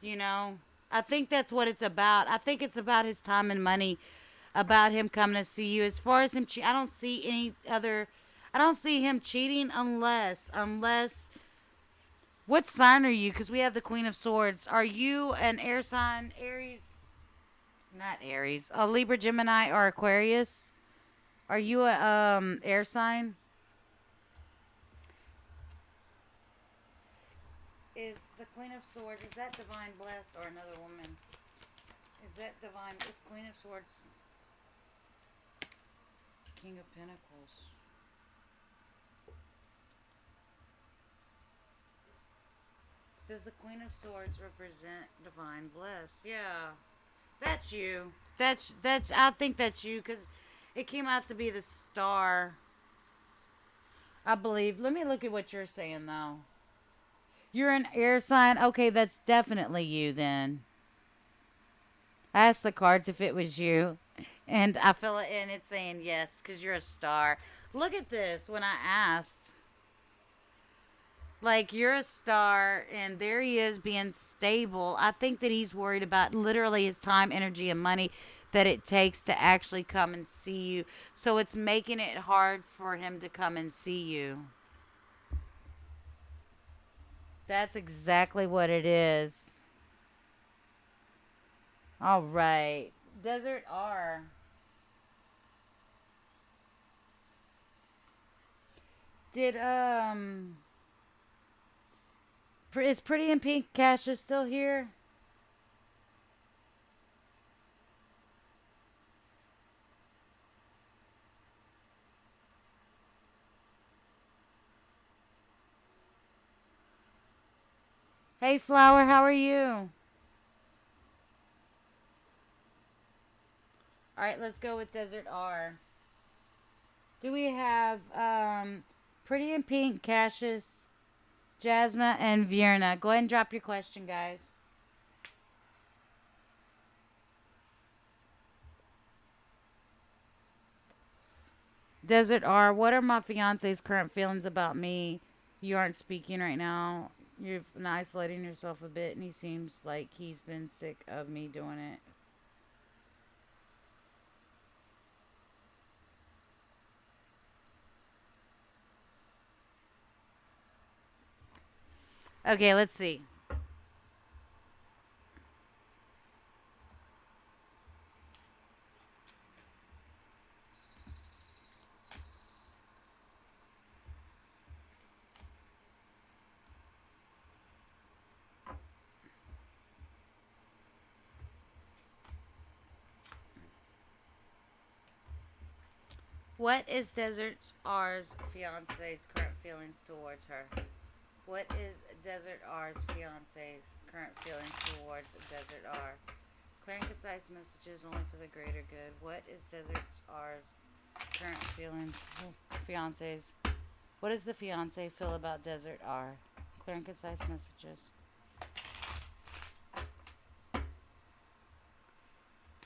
You know? I think that's what it's about. I think it's about his time and money, about him coming to see you. As far as him, I don't see any other. I don't see him cheating unless. What sign are you? Because we have the Queen of Swords. Are you an air sign, Aries? Not Aries. A Libra, Gemini, or Aquarius? Are you a air sign? Is the Queen of Swords, is that Divine Blessed or another woman? Is that Divine, is Queen of Swords King of Pentacles? Does the Queen of Swords represent Divine Blessed? Yeah, that's you. That's I think that's you because it came out to be the Star. I believe. Let me look at what you're saying though. You're an air sign. Okay, that's definitely you then. I asked the cards if it was you, and I feel it, and it's saying yes because you're a star. Look at this. When I asked, like, you're a star, and there he is being stable. I think that he's worried about literally his time, energy, and money that it takes to actually come and see you. So it's making it hard for him to come and see you. That's exactly what it is. All right. Desert R. Did is Pretty in Pink Cash still here? Hey Flower, how are you? All right, let's go with Desert R. Do we have Pretty in Pink, Cassius, Jasmine, and Vierna? Go ahead and drop your question, guys. Desert R, what are my fiance's current feelings about me? You aren't speaking right now. You've been isolating yourself a bit, and he seems like he's been sick of me doing it. Okay, let's see. What is Desert R's fiance's current feelings towards her? What is Desert R's fiance's current feelings towards Desert R? Clear and concise messages only for the greater good. What is Desert R's current feelings? Fiance's. What does the fiance feel about Desert R? Clear and concise messages.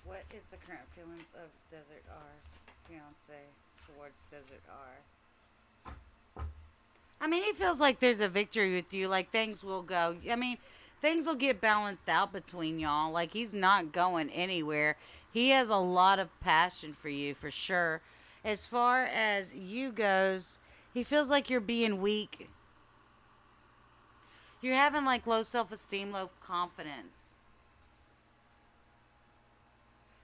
What is the current feelings of Desert R's fiance towards Desert R? I mean, he feels like there's a victory with you. Like, things will go. I mean, things will get balanced out between y'all. Like, he's not going anywhere. He has a lot of passion for you, for sure. As far as you goes, he feels like you're being weak. You're having, like, low self-esteem, low confidence.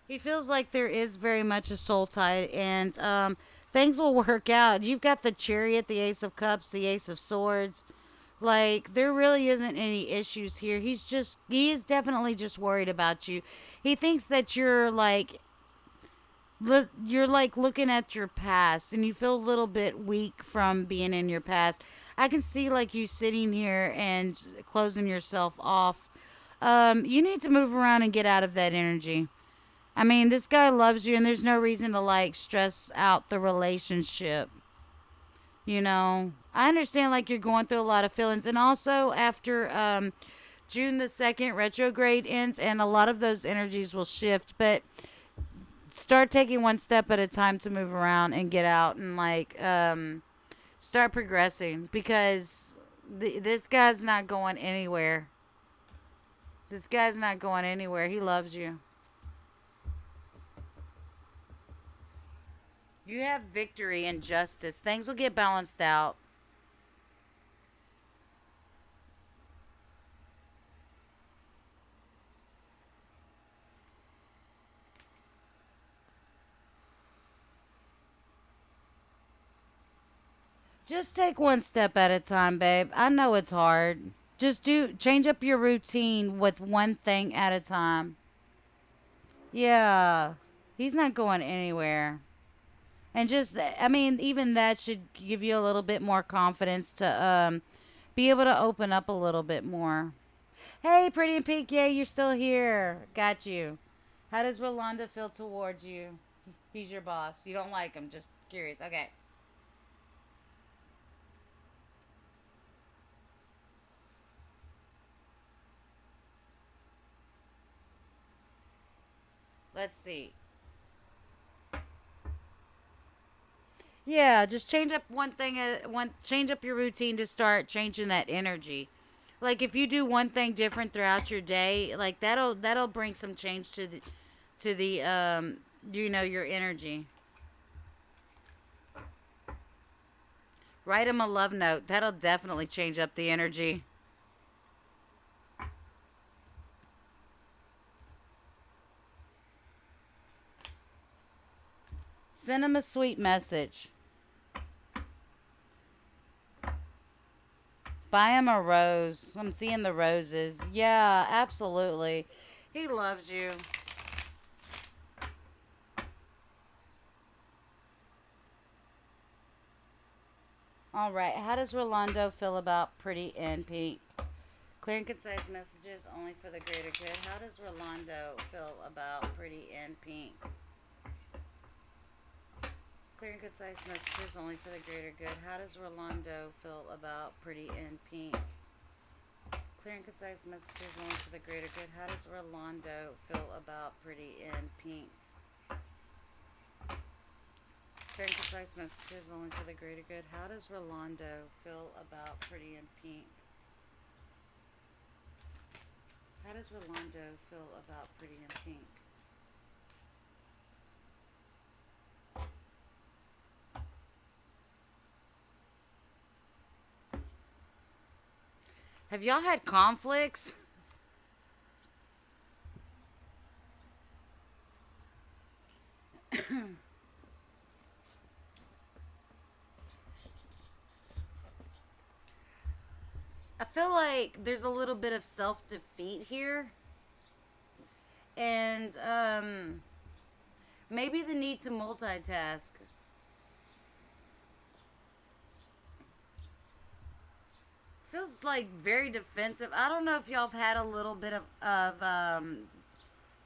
He feels like there is very much a soul tie, and things will work out. You've got the Chariot, the Ace of Cups, the Ace of Swords. Like, there really isn't any issues here. He is definitely just worried about you. He thinks that you're like looking at your past, and you feel a little bit weak from being in your past. I can see like you sitting here and closing yourself off You need to move around and get out of that energy. I mean, this guy loves you, and there's no reason to like stress out the relationship. I understand like you're going through a lot of feelings, and also after June the 2nd, retrograde ends, and a lot of those energies will shift. But start taking one step at a time to move around and get out and like start progressing because this guy's not going anywhere. This guy's not going anywhere. He loves you. You have victory and justice. Things will get balanced out. Just take one step at a time, babe. I know it's hard. Just change up your routine with one thing at a time. Yeah. He's not going anywhere. And just, I mean, even that should give you a little bit more confidence to be able to open up a little bit more. Hey, Pretty in Pink, yay, you're still here. Got you. How does Rolanda feel towards you? He's your boss. You don't like him, just curious. Okay. Let's see. Yeah, just change up one thing. Change up your routine to start changing that energy. Like if you do one thing different throughout your day, like that'll bring some change to the your energy. Write him a love note. That'll definitely change up the energy. Send him a sweet message. Buy him a rose. I'm seeing the roses. Yeah, absolutely. He loves you. All right. How does Rolando feel about Pretty in Pink? Clear and concise messages only for the greater good. How does Rolando feel about Pretty in Pink? Clear and concise messages only for the greater good. How does Rolando feel about Pretty in Pink? Clear and concise messages only for the greater good. How does Rolando feel about Pretty in Pink? Clear and concise messages only for the greater good. How does Rolando feel about Pretty in Pink? How does Rolando feel about Pretty in Pink? Have y'all had conflicts? I feel like there's a little bit of self defeat here. And maybe the need to multitask. Feels like very defensive. I don't know if y'all have had a little bit of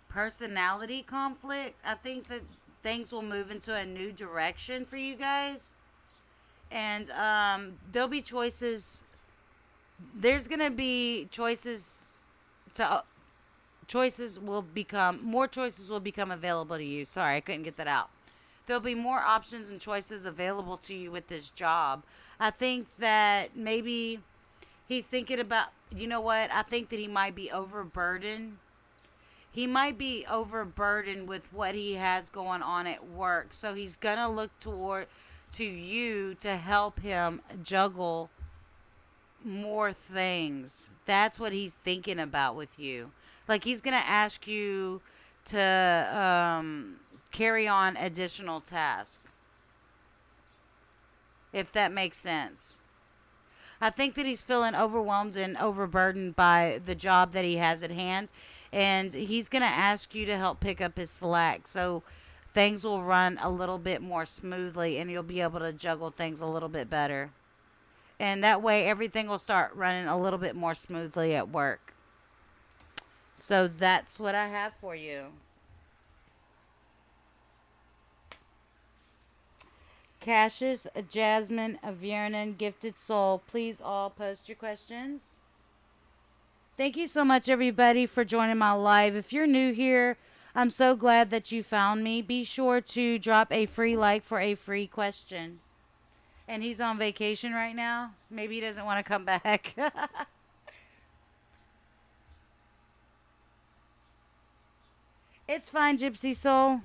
personality conflict. I think that things will move into a new direction for you guys. And there'll be choices. There's going to be to more choices will become available to you. Sorry, I couldn't get that out. There'll be more options and choices available to you with this job. I think that maybe he's thinking about, you know what? I think that he might be overburdened. He might be overburdened with what he has going on at work. So he's going to look toward to you to help him juggle more things. That's what he's thinking about with you. Like he's going to ask you to carry on additional tasks, if that makes sense. I think that he's feeling overwhelmed and overburdened by the job that he has at hand. And he's going to ask you to help pick up his slack. So things will run a little bit more smoothly and you'll be able to juggle things a little bit better. And that way everything will start running a little bit more smoothly at work. So that's what I have for you. Cassius, Jasmine, Viernan, Gifted Soul, please all post your questions. Thank you so much, everybody, for joining my live. If you're new here, I'm so glad that you found me. Be sure to drop a free like for a free question. And he's on vacation right now. Maybe he doesn't want to come back. It's fine, Gypsy Soul.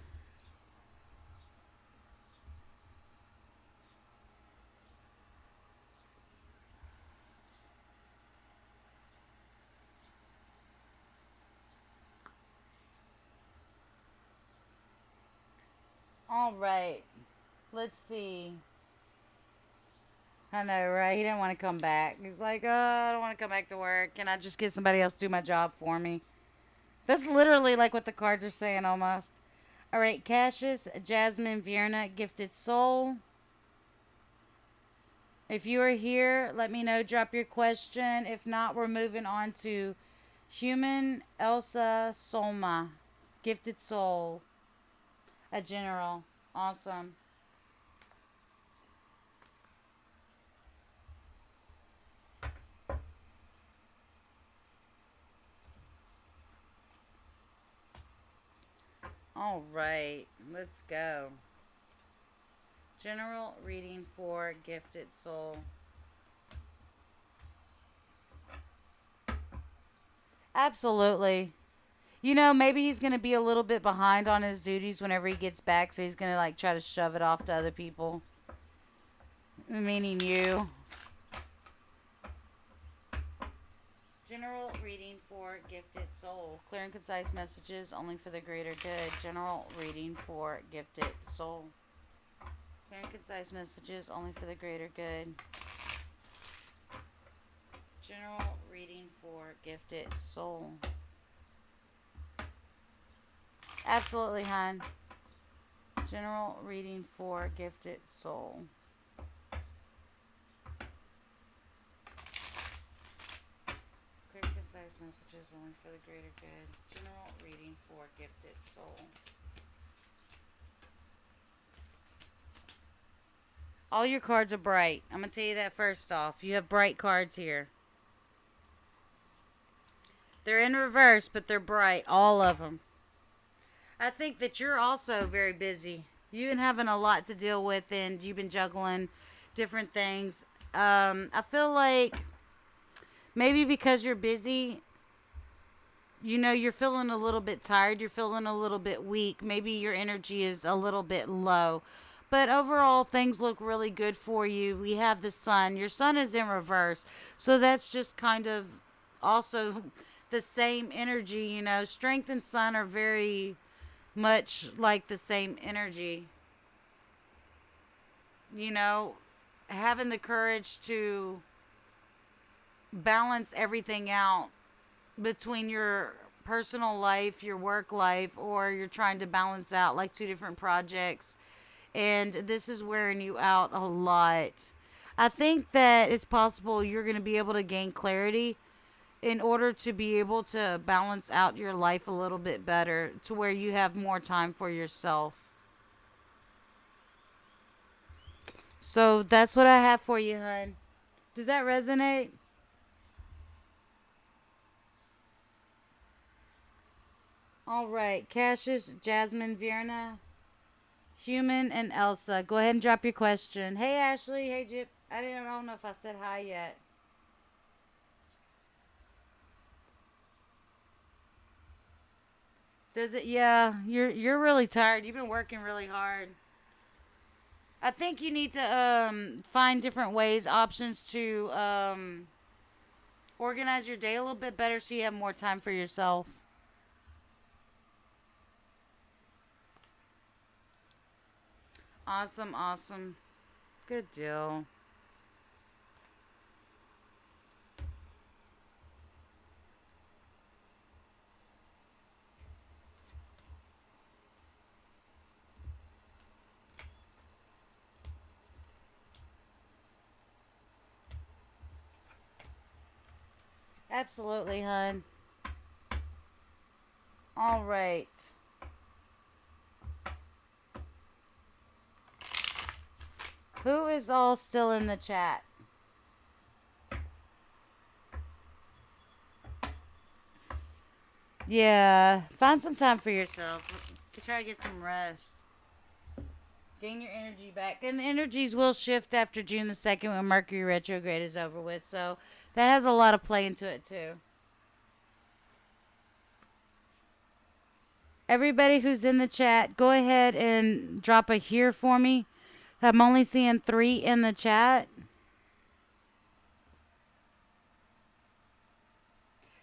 All right. Let's see. I know, right? He didn't want to come back. He's like, oh, I don't want to come back to work. Can I just get somebody else to do my job for me? That's literally like what the cards are saying almost. All right. Cassius, Jasmine, Vierna, Gifted Soul. If you are here, let me know. Drop your question. If not, we're moving on to Human Elsa Solma. Gifted Soul. A general. Awesome. All right. Let's go. General reading for Gifted Soul. Absolutely. You know, maybe he's going to be a little bit behind on his duties whenever he gets back, so he's going to like try to shove it off to other people. Meaning you. General reading for Gifted Soul. Clear and concise messages only for the greater good. General reading for Gifted Soul. Clear and concise messages only for the greater good. General reading for Gifted Soul. Absolutely, hon. General reading for Gifted Soul. Clear, concise messages only for the greater good. General reading for Gifted Soul. All your cards are bright. I'm going to tell you that first off. You have bright cards here. They're in reverse, but they're bright. All of them. I think that you're also very busy. You've been having a lot to deal with, and you've been juggling different things. I feel like maybe because you're busy, you know, you're feeling a little bit tired. You're feeling a little bit weak. Maybe your energy is a little bit low. But overall, things look really good for you. We have the sun. Your sun is in reverse. So that's just kind of also the same energy, you know. Strength and sun are very much like the same energy. You know, having the courage to balance everything out between your personal life, your work life, or you're trying to balance out like two different projects. And this is wearing you out a lot. I think that it's possible you're going to be able to gain clarity in order to be able to balance out your life a little bit better to where you have more time for yourself. So that's what I have for you, hun. Does that resonate? All right. Cassius, Jasmine, Vierna, Human, and Elsa. Go ahead and drop your question. Hey, Ashley. Hey, Jip. I don't know if I said hi yet. Does it? Yeah, you're really tired. You've been working really hard. I think you need to find different ways, options to organize your day a little bit better so you have more time for yourself. Awesome, awesome. Good deal. Absolutely, hun. All right. Who is all still in the chat? Yeah, find some time for yourself. Try to get some rest. Gain your energy back. And the energies will shift after June the 2nd when Mercury retrograde is over with. So that has a lot of play into it too. Everybody who's in the chat, go ahead and drop a here for me. I'm only seeing 3 in the chat.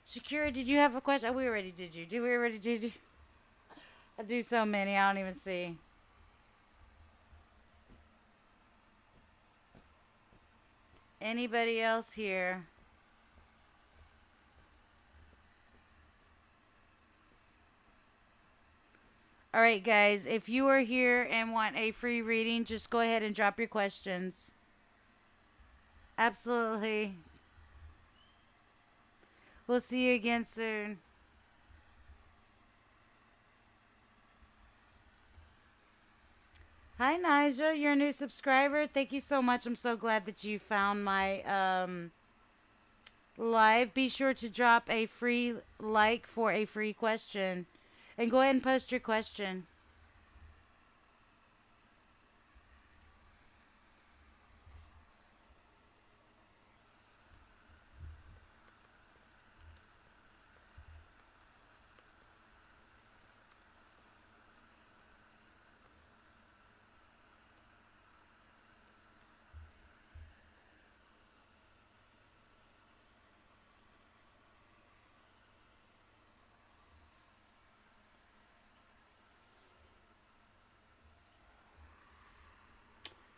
Shakira, did you have a question? Oh, we already did you. Did we already did you? I do so many, I don't even see. Anybody else here? All right, guys, if you are here and want a free reading, just go ahead and drop your questions. Absolutely. We'll see you again soon. Hi, Nigel. You're a new subscriber. Thank you so much. I'm so glad that you found my live. Be sure to drop a free like for a free question. And go ahead and post your question.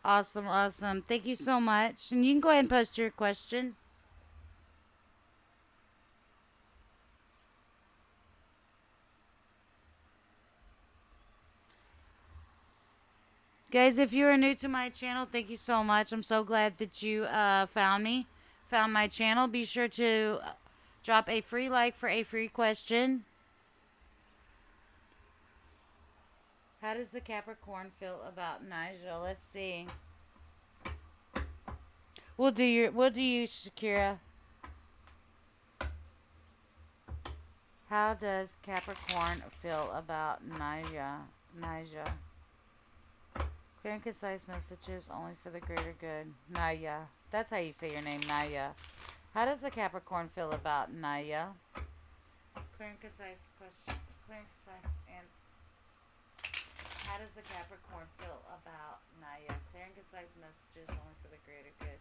Awesome, awesome. Thank you so much. And you can go ahead and post your question. Guys, if you are new to my channel, thank you so much. I'm so glad that you found me, found my channel. Be sure to drop a free like for a free question. How does the Capricorn feel about Nigel? Let's see. We'll do you, Shakira. How does Capricorn feel about Nija? Clear and concise messages only for the greater good. Naya. That's how you say your name, Naya. How does the Capricorn feel about Naya? Clear and concise question. Clear and concise and how does the Capricorn feel about Naya? Clear and concise messages only for the greater good.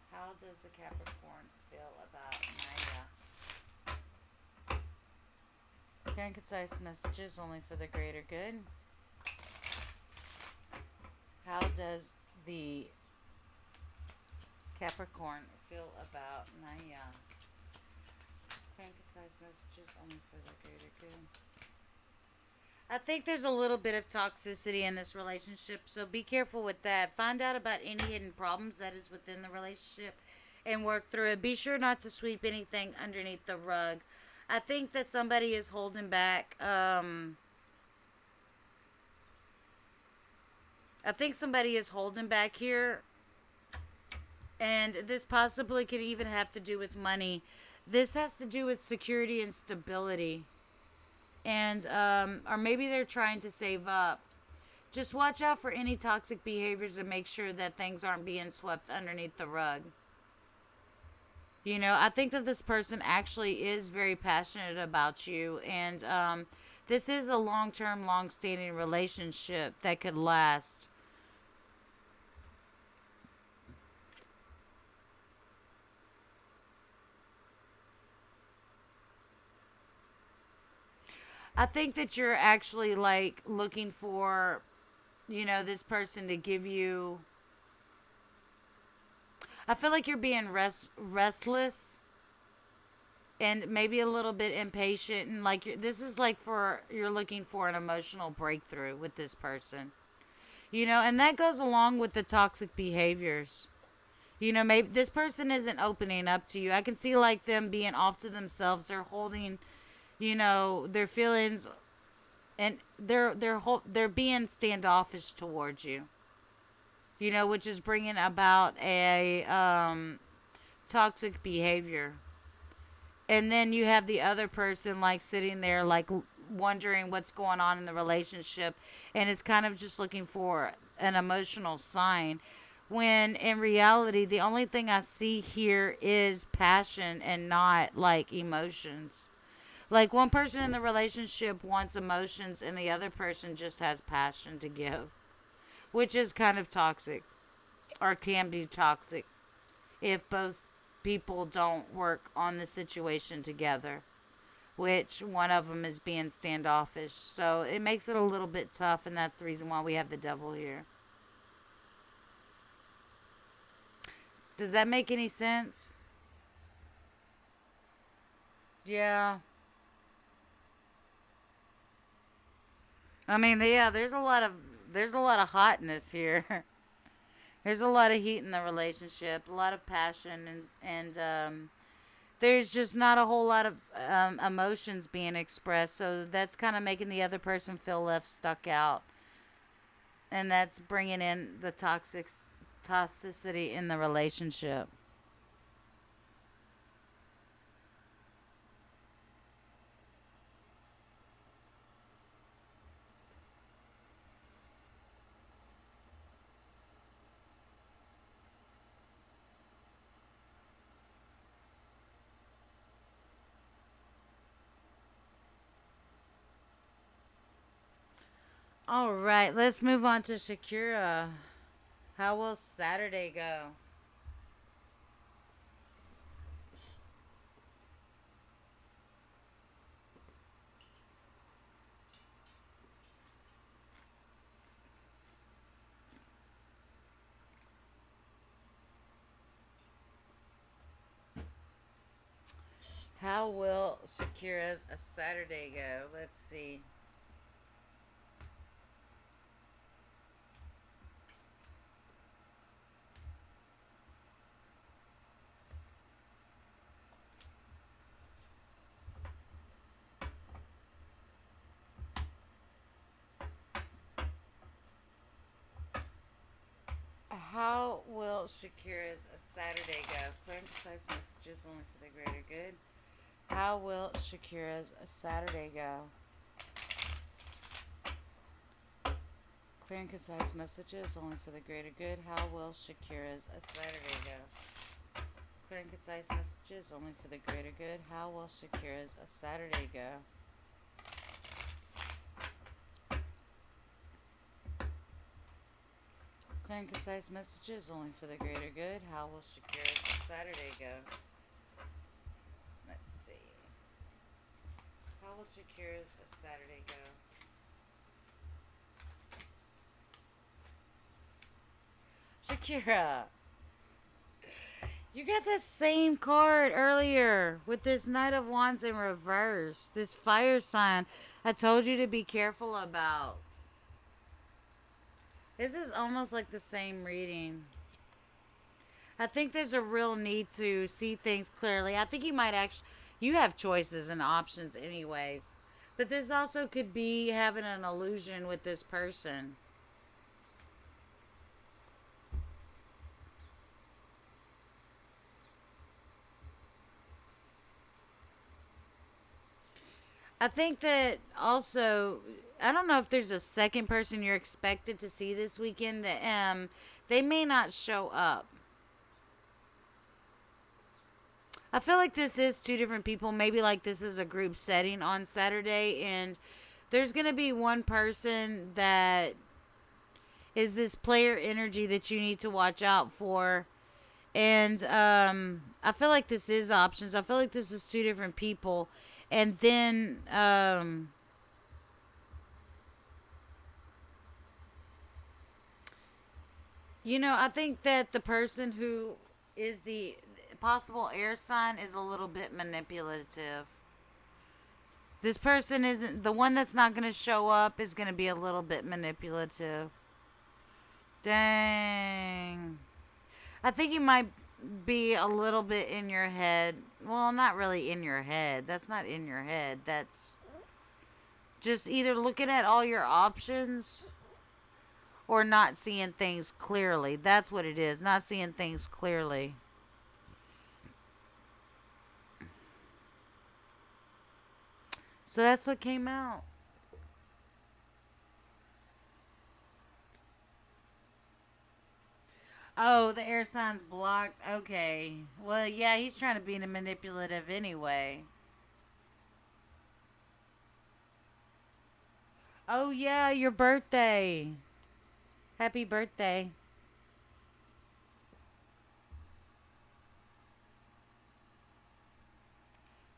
How does the Capricorn feel about Naya? Clear and concise messages only for the greater good. How does the Capricorn feel about Naya? Clear and concise messages only for the greater good. I think there's a little bit of toxicity in this relationship, so be careful with that. Find out about any hidden problems that is within the relationship and work through it. Be sure not to sweep anything underneath the rug. I think that somebody is holding back. I think somebody is holding back here, and this possibly could even have to do with money. This has to do with security and stability. And or maybe they're trying to save up. Just watch out for any toxic behaviors and make sure that things aren't being swept underneath the rug. You know, I think that this person actually is very passionate about you, and this is a long-term, long-standing relationship that could last. I think that you're actually like looking for, you know, this person to give you. I feel like you're being restless and maybe a little bit impatient, and like this is like for you're looking for an emotional breakthrough with this person. You know, and that goes along with the toxic behaviors. You know, maybe this person isn't opening up to you. I can see like them being off to themselves. They're holding, you know, their feelings and they're being standoffish towards you. You know, which is bringing about a toxic behavior. And then you have the other person like sitting there like wondering what's going on in the relationship and is kind of just looking for an emotional sign, when in reality the only thing I see here is passion and not like emotions. Like one person in the relationship wants emotions and the other person just has passion to give, which is kind of toxic or can be toxic if both people don't work on the situation together, which one of them is being standoffish. So it makes it a little bit tough, and that's the reason why we have the devil here. Does that make any sense? Yeah. I mean, yeah, there's a lot of hotness here. There's a lot of heat in the relationship, a lot of passion, and there's just not a whole lot of emotions being expressed. So that's kind of making the other person feel left stuck out, and that's bringing in the toxicity in the relationship. All right, let's move on to Shakira. How will Saturday go? How will Shakira's a Saturday go? Let's see. How will Shakira's a Saturday go? Clear and concise messages only for the greater good. How will Shakira's a Saturday go? Clear and concise messages only for the greater good. How will Shakira's a Saturday go? Clear and concise messages only for the greater good. How will Shakira's a Saturday go? Clear and concise messages only for the greater good. How will Shakira's a Saturday go? Let's see. How will Shakira's a Saturday go? Shakira, you got the same card earlier with this Knight of Wands in reverse. This fire sign I told you to be careful about. This is almost like the same reading. I think there's a real need to see things clearly. I think you might actually, you have choices and options anyways. But this also could be having an illusion with this person. I think that also, I don't know if there's a second person you're expected to see this weekend that they may not show up. I feel like this is two different people. Maybe like this is a group setting on Saturday, and there's going to be one person that is this player energy that you need to watch out for. And I feel like this is options. I feel like this is two different people. And then you know, I think that the person who is the possible air sign is a little bit manipulative. This person isn't the one that's not going to show up is going to be a little bit manipulative. Dang. I think you might be a little bit in your head. Well, not really in your head. That's not in your head. That's Just either looking at all your options or not seeing things clearly. That's what it is. Not seeing things clearly. So that's what came out. Oh, the air sign's blocked. Okay. Well, yeah, he's trying to be manipulative anyway. Oh, yeah, your birthday. Happy birthday.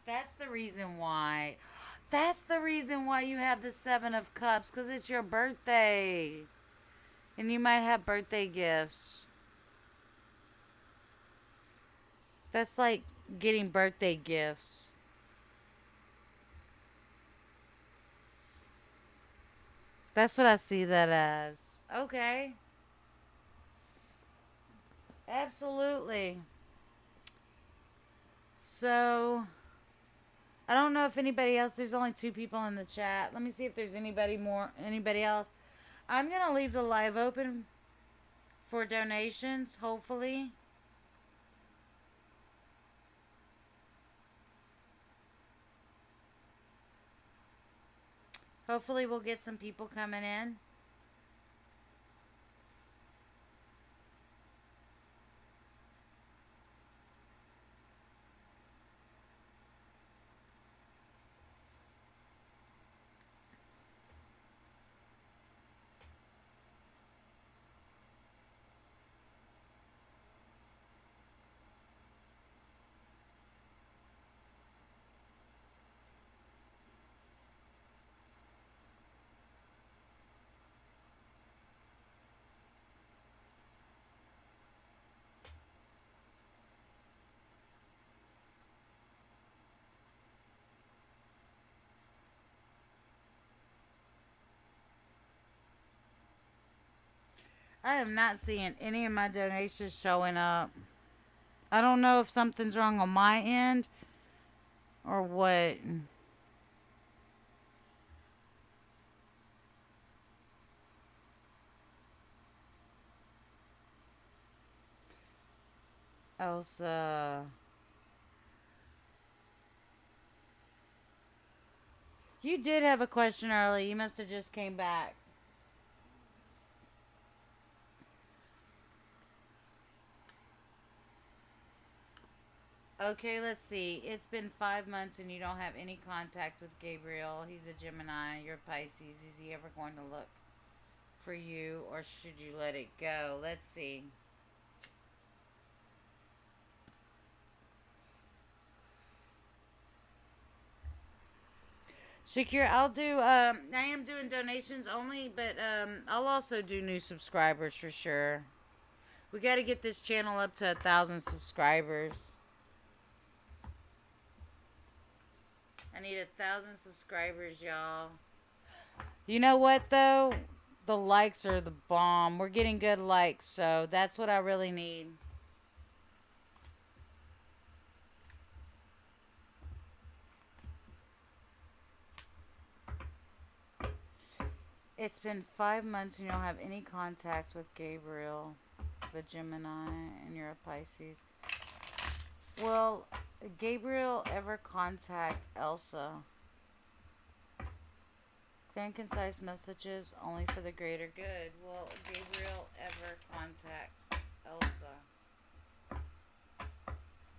That's the reason why. That's the reason why you have the Seven of Cups, because it's your birthday. And you might have birthday gifts. That's like getting birthday gifts. That's what I see that as. Okay. Absolutely. So, I don't know if anybody else, there's only two people in the chat. Let me see if there's anybody else. I'm going to leave the live open for donations, hopefully. Hopefully we'll get some people coming in. I am not seeing any of my donations showing up. I don't know if something's wrong on my end or what. Elsa. You did have a question early. You must have just came back. Okay, let's see. It's been 5 months and you don't have any contact with Gabriel. He's a Gemini. You're a Pisces. Is he ever going to look for you or should you let it go? Let's see. Shakir, I'll do, I am doing donations only, but I'll also do new subscribers for sure. We got to get this channel up to 1,000 subscribers. I need 1,000 subscribers, y'all. You know what, though? The likes are the bomb. We're getting good likes, so that's what I really need. It's been 5 months and you don't have any contact with Gabriel, the Gemini, and you're a Pisces. Will Gabriel ever contact Elsa? Clear and concise messages only for the greater good. Will Gabriel ever contact Elsa?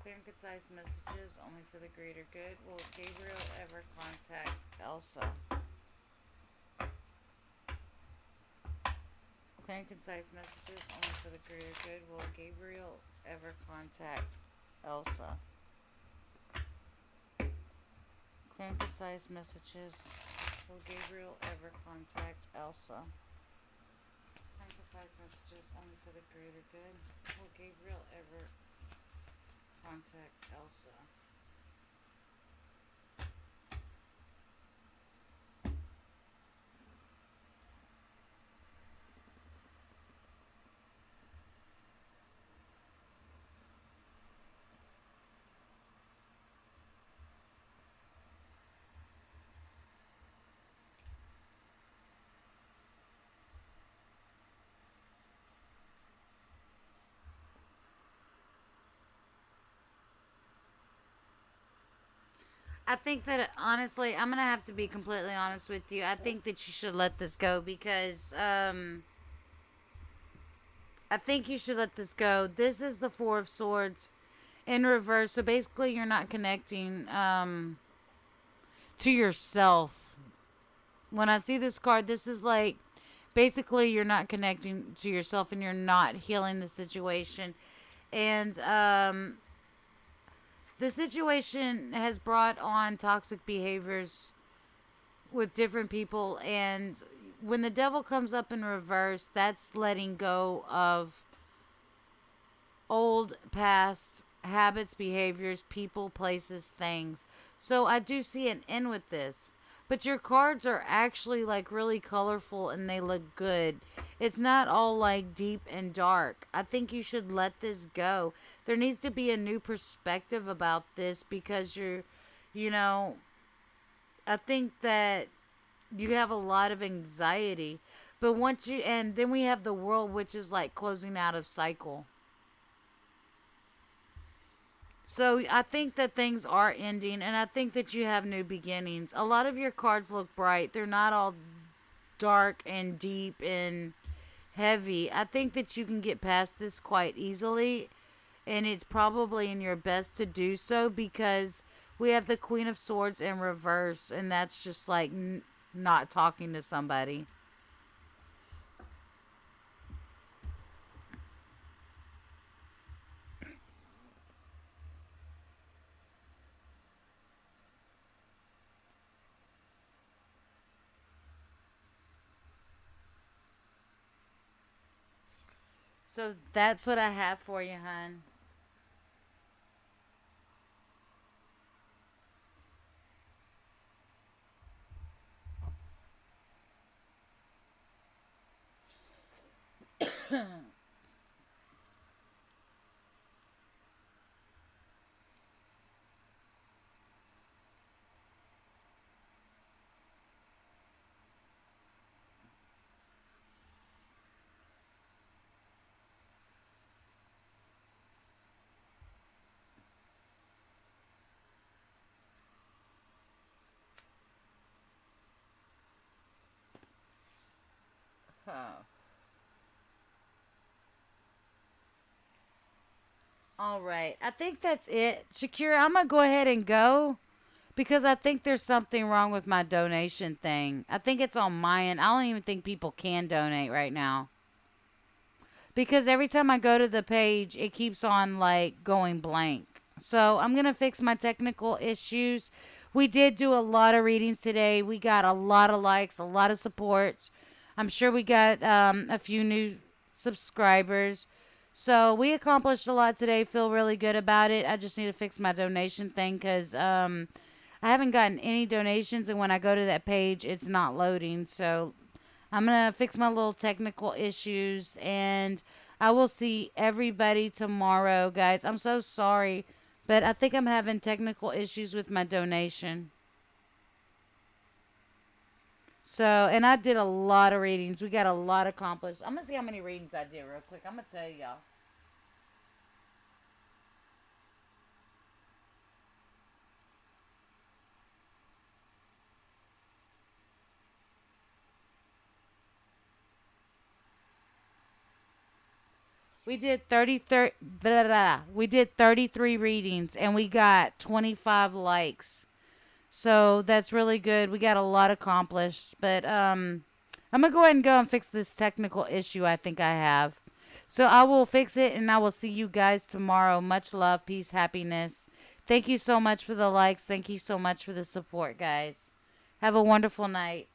Clear and concise messages only for the greater good. Will Gabriel ever contact Elsa? Clear and concise messages only for the greater good. Will Gabriel ever contact Elsa? Clear and concise messages. Will Gabriel ever contact Elsa? Clear and concise messages only for the greater good. Will Gabriel ever contact Elsa? I think that honestly, I'm gonna have to be completely honest with you. I think that you should let this go because I think you should let this go. This is the Four of Swords in reverse. So basically, you're not connecting to yourself. When I see this card, this is like basically you're not connecting to yourself and you're not healing the situation. And the situation has brought on toxic behaviors with different people. And when the devil comes up in reverse, that's letting go of old past habits, behaviors, people, places, things. So I do see an end with this. But your cards are actually like really colorful and they look good. It's not all like deep and dark. I think you should let this go. There needs to be a new perspective about this because you know, I think that you have a lot of anxiety. But once you, and then we have the world, which is like closing out of cycle. So I think that things are ending, and I think that you have new beginnings. A lot of your cards look bright. They're not all dark and deep and heavy. I think that you can get past this quite easily, and it's probably in your best to do so because we have the Queen of Swords in reverse, and that's just like not talking to somebody. So that's what I have for you, hon. Oh. All right. I think that's it. Shakira, I'm going to go ahead and go because I think there's something wrong with my donation thing. I think it's on my end. I don't even think people can donate right now. Because every time I go to the page, it keeps on like going blank. So I'm going to fix my technical issues. We did do a lot of readings today. We got a lot of likes, a lot of supports. I'm sure we got a few new subscribers. So we accomplished a lot today. Feel really good about it. I just need to fix my donation thing because I haven't gotten any donations. And when I go to that page, it's not loading. So I'm going to fix my little technical issues and I will see everybody tomorrow, guys. I'm so sorry, but I think I'm having technical issues with my donation. So, and I did a lot of readings. We got a lot accomplished. I'm going to see how many readings I did real quick. I'm going to tell y'all. We did 33 blah, blah, blah. We did 33 readings and we got 25 likes. So that's really good. We got a lot accomplished. But I'm going to go ahead and go and fix this technical issue I think I have. So I will fix it and I will see you guys tomorrow. Much love, peace, happiness. Thank you so much for the likes. Thank you so much for the support, guys. Have a wonderful night.